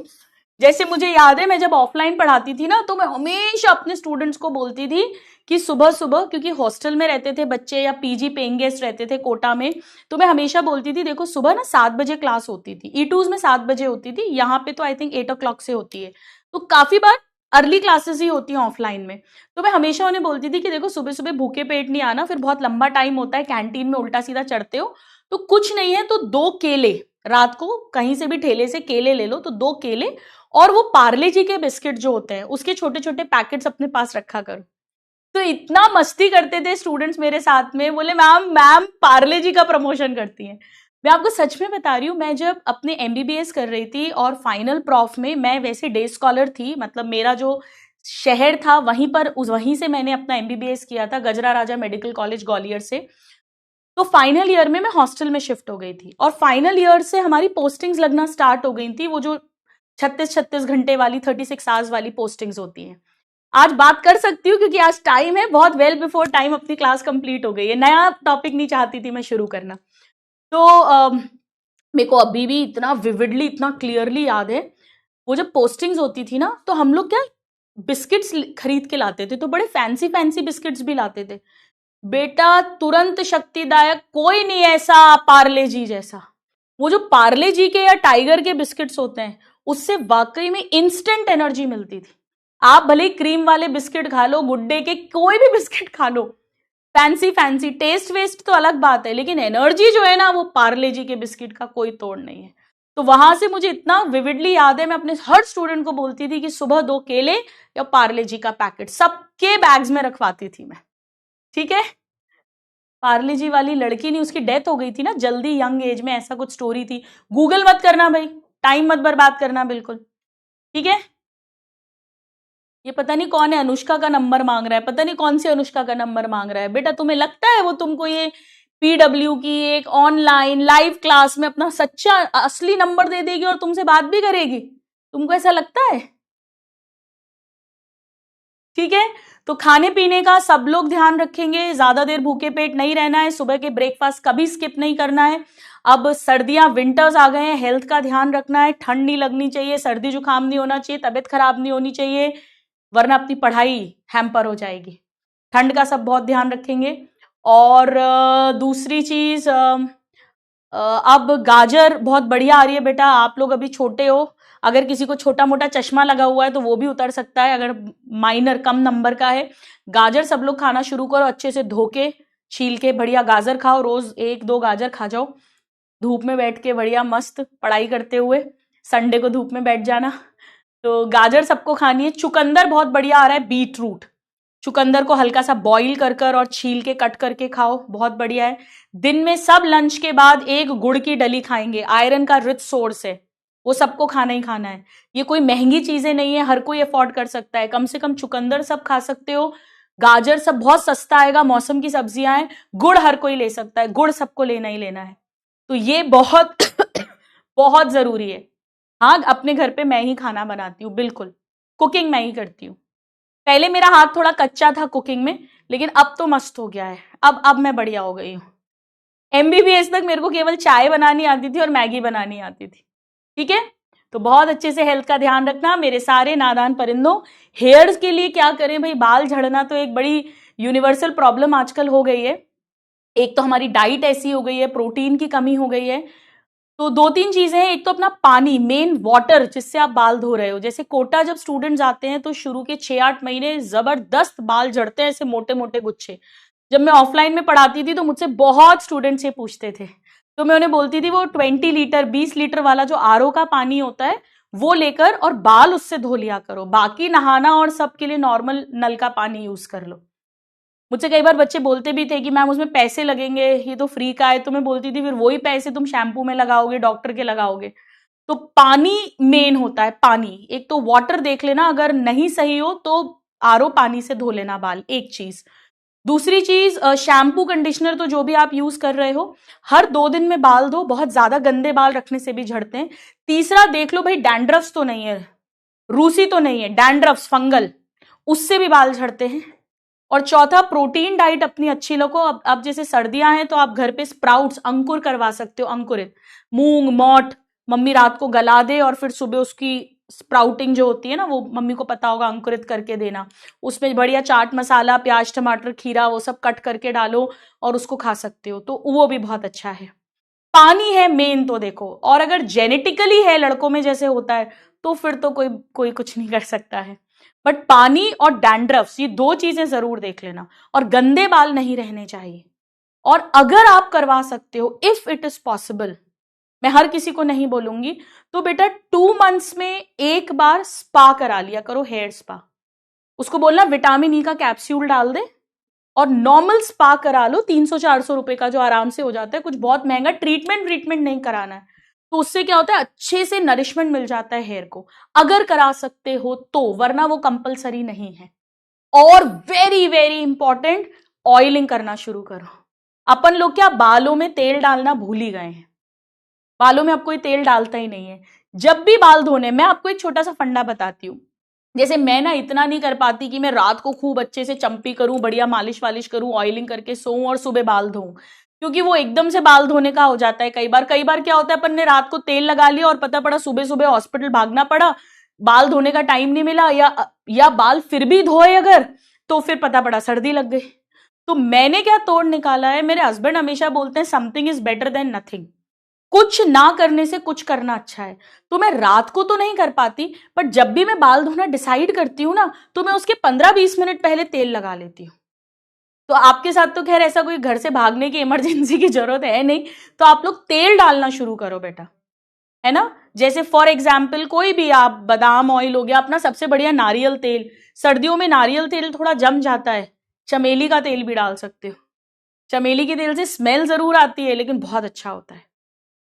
जैसे मुझे याद है, मैं जब ऑफलाइन पढ़ाती थी ना, तो मैं हमेशा अपने स्टूडेंट्स को बोलती थी कि सुबह सुबह, क्योंकि हॉस्टल में रहते थे बच्चे या पीजी पेइंग गेस्ट रहते थे कोटा में, तो मैं हमेशा बोलती थी देखो सुबह ना 7 बजे क्लास होती थी, E2s में 7 बजे होती थी, यहाँ पे तो आई थिंक 8 o'clock से होती है, तो काफी बार अर्ली क्लासेस ही होती हैं ऑफलाइन में। तो मैं हमेशा उन्हें बोलती थी कि देखो सुबह सुबह भूखे पेट नहीं आना, फिर बहुत लंबा टाइम होता है, कैंटीन में उल्टा सीधा चढ़ते हो, तो कुछ नहीं है तो 2 केले, रात को कहीं से भी ठेले से केले ले लो, तो 2 केले और वो पार्ले जी के बिस्किट जो होते हैं उसके छोटे छोटे पैकेट्स अपने पास रखा करो। तो इतना मस्ती करते थे स्टूडेंट्स मेरे साथ में, बोले मैम मैम पार्ले जी का प्रमोशन करती हैं। मैं आपको सच में बता रही हूँ, मैं जब अपने एमबीबीएस कर रही थी और फाइनल प्रॉफ में, मैं वैसे डे स्कॉलर थी, मतलब मेरा जो शहर था वहीं पर, वहीं से मैंने अपना एमबीबीएस किया था, गजरा राजा मेडिकल कॉलेज ग्वालियर से। तो फाइनल ईयर में मैं हॉस्टल में शिफ्ट हो गई थी और फाइनल ईयर से हमारी पोस्टिंग्स लगना स्टार्ट हो गई थी, वो जो 36 घंटे वाली 36 आवर्स वाली पोस्टिंग्स होती हैं। आज बात कर सकती हूँ क्योंकि आज टाइम है, बहुत वेल बिफोर टाइम अपनी क्लास कंप्लीट हो गई है, नया टॉपिक नहीं चाहती थी मैं शुरू करना। तो मेरे को अभी भी इतना विविडली, इतना क्लियरली याद है, वो जब पोस्टिंग्स होती थी ना, तो हम लोग क्या बिस्किट्स खरीद के लाते थे, तो बड़े फैंसी फैंसी बिस्किट्स भी लाते थे बेटा, तुरंत शक्तिदायक कोई नहीं ऐसा पार्ले जी जैसा। वो जो पार्ले जी के या टाइगर के बिस्किट्स होते हैं, उससे वाकई में इंस्टेंट एनर्जी मिलती थी। आप भले क्रीम वाले बिस्किट खा लो, गुड्डे के कोई भी बिस्किट खा लो, फैंसी फैंसी, टेस्ट वेस्ट तो अलग बात है, लेकिन एनर्जी जो है ना, वो पार्ले जी के बिस्किट का कोई तोड़ नहीं है। तो वहां से मुझे इतना विविडली याद है, मैं अपने हर स्टूडेंट को बोलती थी कि सुबह 2 केले या पार्ले जी का पैकेट सबके बैग्स में रखवाती थी मैं, ठीक है। पार्ले जी वाली लड़की नहीं, उसकी डेथ हो गई थी ना जल्दी, यंग एज में, ऐसा कुछ स्टोरी थी। गूगल मत करना भाई, टाइम मत बर्बाद करना बिल्कुल, ठीक है। ये पता नहीं कौन है, अनुष्का का नंबर मांग रहा है, पता नहीं कौन सी अनुष्का का नंबर मांग रहा है। बेटा तुम्हें लगता है वो तुमको ये पीडब्ल्यू की एक ऑनलाइन लाइव क्लास में अपना सच्चा असली नंबर दे देगी और तुमसे बात भी करेगी? तुमको ऐसा लगता है? ठीक है। तो खाने पीने का सब लोग ध्यान रखेंगे, ज्यादा देर भूखे पेट नहीं रहना है, सुबह के ब्रेकफास्ट कभी स्किप नहीं करना है। अब सर्दियां, विंटर्स आ गए हैं, हेल्थ का ध्यान रखना है, ठंड नहीं लगनी चाहिए, सर्दी जुकाम नहीं होना चाहिए, तबीयत खराब नहीं होनी चाहिए, वरना अपनी पढ़ाई हैम्पर हो जाएगी। ठंड का सब बहुत ध्यान रखेंगे। और दूसरी चीज, अब गाजर बहुत बढ़िया आ रही है बेटा, आप लोग अभी छोटे हो, अगर किसी को छोटा मोटा चश्मा लगा हुआ है तो वो भी उतर सकता है, अगर माइनर कम नंबर का है। गाजर सब लोग खाना शुरू करो, अच्छे से धो के छील के बढ़िया गाजर खाओ, रोज 1-2 गाजर खा जाओ, धूप में बैठ के बढ़िया मस्त पढ़ाई करते हुए, संडे को धूप में बैठ जाना। तो गाजर सबको खानी है। चुकंदर बहुत बढ़िया आ रहा है, बीट रूट, चुकंदर को हल्का सा बॉईल कर और छील के कट करके खाओ, बहुत बढ़िया है। दिन में सब लंच के बाद 1 गुड़ की डली खाएंगे, आयरन का रिच सोर्स है, वो सबको खाना ही खाना है। ये कोई महंगी चीजें नहीं है, हर कोई अफोर्ड कर सकता है, कम से कम चुकंदर सब खा सकते हो, गाजर सब बहुत सस्ता आएगा, मौसम की सब्जियां हैं, गुड़ हर कोई ले सकता है, गुड़ सबको लेना ही लेना है। तो ये बहुत बहुत जरूरी है। हाँ, अपने घर पे मैं ही खाना बनाती हूँ, बिल्कुल कुकिंग मैं ही करती हूँ। पहले मेरा हाथ थोड़ा कच्चा था कुकिंग में, लेकिन अब तो मस्त हो गया है, अब मैं बढ़िया हो गई हूँ। एमबीबीएस तक मेरे को केवल चाय बनानी आती थी और मैगी बनानी आती थी, ठीक है। तो बहुत अच्छे से हेल्थ का ध्यान रखना मेरे सारे नादान परिंदों। हेयर्स के लिए क्या करें भाई, बाल झड़ना तो एक बड़ी यूनिवर्सल प्रॉब्लम आजकल हो गई है। एक तो हमारी डाइट ऐसी हो गई है, प्रोटीन की कमी हो गई है। तो 2-3 चीजें हैं, एक तो अपना पानी, मेन वाटर, जिससे आप बाल धो रहे हो। जैसे कोटा जब स्टूडेंट्स आते हैं तो शुरू के 6-8 महीने जबरदस्त बाल झड़ते हैं, ऐसे मोटे मोटे गुच्छे। जब मैं ऑफलाइन में पढ़ाती थी तो मुझसे बहुत स्टूडेंट्स ये पूछते थे, तो मैं उन्हें बोलती थी वो 20 लीटर 20 लीटर वाला जो आरओ का पानी होता है वो लेकर और बाल उससे धो लिया करो, बाकी नहाना और सबके लिए नॉर्मल नल का पानी यूज कर लो। मुझसे कई बार बच्चे बोलते भी थे कि मैम उसमें पैसे लगेंगे, ये तो फ्री का है, तो मैं बोलती थी फिर वही पैसे तुम शैम्पू में लगाओगे, डॉक्टर के लगाओगे। तो पानी मेन होता है, पानी। एक तो वाटर देख लेना, अगर नहीं सही हो तो आरओ पानी से धो लेना बाल, एक चीज। दूसरी चीज, शैम्पू कंडीशनर तो जो भी आप यूज कर रहे हो, हर 2 दिन में बाल धो, बहुत ज्यादा गंदे बाल रखने से भी झड़ते हैं। तीसरा देख लो भाई, डैंड्रफ्स तो नहीं है, रूसी तो नहीं है, डैंड्रफ्स फंगल, उससे भी बाल झड़ते हैं। और चौथा, प्रोटीन डाइट अपनी अच्छी लो। अब जैसे सर्दियां हैं तो आप घर पे स्प्राउट्स, अंकुर करवा सकते हो, अंकुरित मूंग मोट, मम्मी रात को गला दे और फिर सुबह उसकी स्प्राउटिंग जो होती है ना, वो मम्मी को पता होगा, अंकुरित करके देना। उसमें बढ़िया चाट मसाला, प्याज टमाटर खीरा वो सब कट करके डालो और उसको खा सकते हो, तो वो भी बहुत अच्छा है। पानी है मेन तो देखो, और अगर जेनेटिकली है लड़कों में जैसे होता है तो फिर तो कोई कुछ नहीं कर सकता है। बट पानी और डैंड्रफ्स, ये 2 चीजें जरूर देख लेना, और गंदे बाल नहीं रहने चाहिए। और अगर आप करवा सकते हो, इफ इट इज पॉसिबल, मैं हर किसी को नहीं बोलूंगी, तो बेटा 2 मंथ्स में एक बार स्पा करा लिया करो, हेयर स्पा। उसको बोलना विटामिन ई का कैप्सूल डाल दे और नॉर्मल स्पा करा लो 300-400 रुपए का, जो आराम से हो जाता है, कुछ बहुत महंगा ट्रीटमेंट नहीं कराना है। तो उससे क्या होता है, अच्छे से नरिशमेंट मिल जाता है हेयर को, अगर करा सकते हो तो, वरना वो कंपलसरी नहीं है। और वेरी वेरी इंपॉर्टेंट, ऑयलिंग करना शुरू करो। अपन लोग क्या बालों में तेल डालना भूल ही गए हैं, बालों में अब कोई तेल डालता ही नहीं है। जब भी बाल धोने, मैं आपको एक छोटा सा फंडा बताती हूँ। जैसे मैं ना इतना नहीं कर पाती कि मैं रात को खूब अच्छे से चंपी करूं, बढ़िया मालिश वालिश करूं, ऑयलिंग करके सोऊं और सुबह बाल धोऊं, क्योंकि वो एकदम से बाल धोने का हो जाता है। कई बार क्या होता है, अपन ने रात को तेल लगा लिया और पता पड़ा सुबह सुबह हॉस्पिटल भागना पड़ा, बाल धोने का टाइम नहीं मिला, या बाल फिर भी धोए अगर, तो फिर पता पड़ा सर्दी लग गई। तो मैंने क्या तोड़ निकाला है, मेरे हस्बैंड हमेशा बोलते हैं something is better than nothing, कुछ ना करने से कुछ करना अच्छा है। तो मैं रात को तो नहीं कर पाती, बट जब भी मैं बाल धोना डिसाइड करती हूँ ना, तो मैं उसके 15-20 मिनट पहले तेल लगा लेती हूँ। तो आपके साथ तो खैर ऐसा कोई घर से भागने की इमरजेंसी की जरूरत है नहीं, तो आप लोग तेल डालना शुरू करो बेटा, है ना। जैसे फॉर एग्जाम्पल कोई भी, आप बादाम ऑयल हो गया, अपना सबसे बढ़िया नारियल तेल, सर्दियों में नारियल तेल थोड़ा जम जाता है, चमेली का तेल भी डाल सकते हो। चमेली के तेल से स्मेल जरूर आती है लेकिन बहुत अच्छा होता है।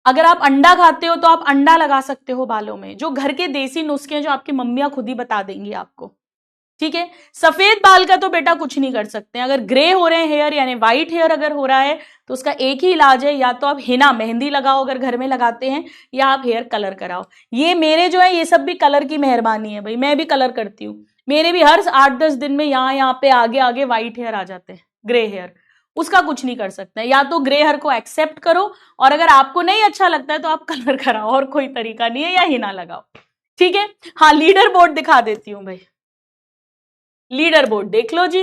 अगर आप अंडा खाते हो तो आप अंडा लगा सकते हो बालों में, जो घर के देसी नुस्खे हैं जो आपकी मम्मियां खुद ही बता देंगी आपको, ठीक है। सफेद बाल का तो बेटा कुछ नहीं कर सकते हैं, अगर ग्रे हो रहे हैं हेयर यानी व्हाइट हेयर अगर हो रहा है तो उसका एक ही इलाज है, या तो आप हिना मेहंदी लगाओ अगर घर में लगाते हैं, या आप हेयर कलर कराओ। ये मेरे जो है ये सब भी कलर की मेहरबानी है भाई, मैं भी कलर करती हूँ, मेरे भी हर 8-10 दिन में यहाँ पे आगे आगे व्हाइट हेयर आ जाते हैं, ग्रे हेयर, उसका कुछ नहीं कर सकते। या तो ग्रे हेयर को एक्सेप्ट करो, और अगर आपको नहीं अच्छा लगता है तो आप कलर कराओ, और कोई तरीका नहीं है, या हिना लगाओ, ठीक है। हाँ, लीडर बोर्ड दिखा देती हूं भाई, लीडर बोर्ड देख लो जी,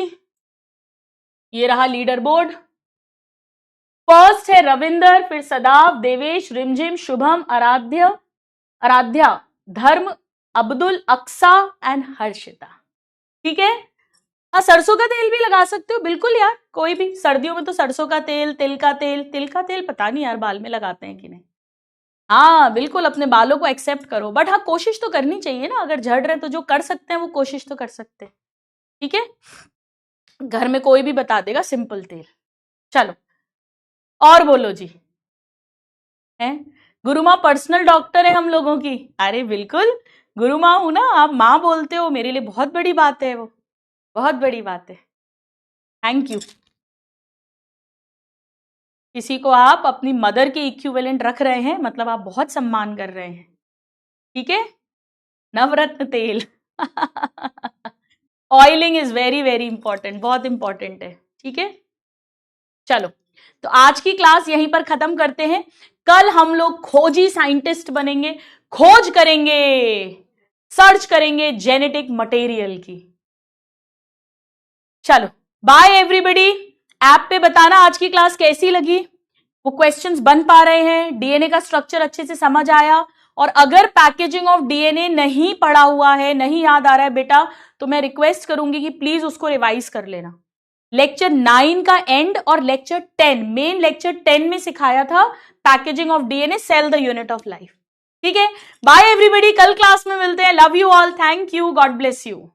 ये रहा लीडर बोर्ड। फर्स्ट है रविंदर, फिर सदाब, देवेश, रिमझिम, शुभम, आराध्या, धर्म, अब्दुल, अक्सा एंड हर्षिता, ठीक है। हाँ, सरसों का तेल भी लगा सकते हो बिल्कुल यार, कोई भी, सर्दियों में तो सरसों का तेल, तिल का तेल पता नहीं यार बाल में लगाते हैं कि नहीं। हाँ बिल्कुल, अपने बालों को एक्सेप्ट करो, बट हाँ कोशिश तो करनी चाहिए ना, अगर झड़ रहे तो जो कर सकते हैं वो कोशिश तो कर सकते हैं, ठीक है। घर में कोई भी बता देगा सिंपल तेल। चलो और बोलो जी, है गुरु माँ पर्सनल डॉक्टर है हम लोगों की, अरे बिल्कुल गुरु माँ हूं ना, आप माँ बोलते हो, मेरे लिए बहुत बड़ी बात है, वो बहुत बड़ी बात है, थैंक यू। किसी को आप अपनी मदर के इक्विवेलेंट रख रहे हैं, मतलब आप बहुत सम्मान कर रहे हैं, ठीक है। नवरत्न तेल oiling is very very important, बहुत इंपॉर्टेंट है, ठीक है। चलो, तो आज की क्लास यहीं पर खत्म करते हैं। कल हम लोग खोजी साइंटिस्ट बनेंगे, खोज करेंगे, सर्च करेंगे जेनेटिक मटेरियल की। चलो बाय एवरीबॉडी। ऐप पे बताना आज की क्लास कैसी लगी, वो क्वेश्चंस बन पा रहे हैं, डीएनए का स्ट्रक्चर अच्छे से समझ आया, और अगर पैकेजिंग ऑफ डीएनए नहीं पढ़ा हुआ है, नहीं याद आ रहा है बेटा, तो मैं रिक्वेस्ट करूंगी कि प्लीज उसको रिवाइज कर लेना। लेक्चर 9 का एंड और लेक्चर 10, मेन लेक्चर 10 में सिखाया था packaging of DNA, cell the unit of life, ठीक है। बाय एवरीबॉडी, कल क्लास में मिलते हैं, love you all, thank you, God bless you.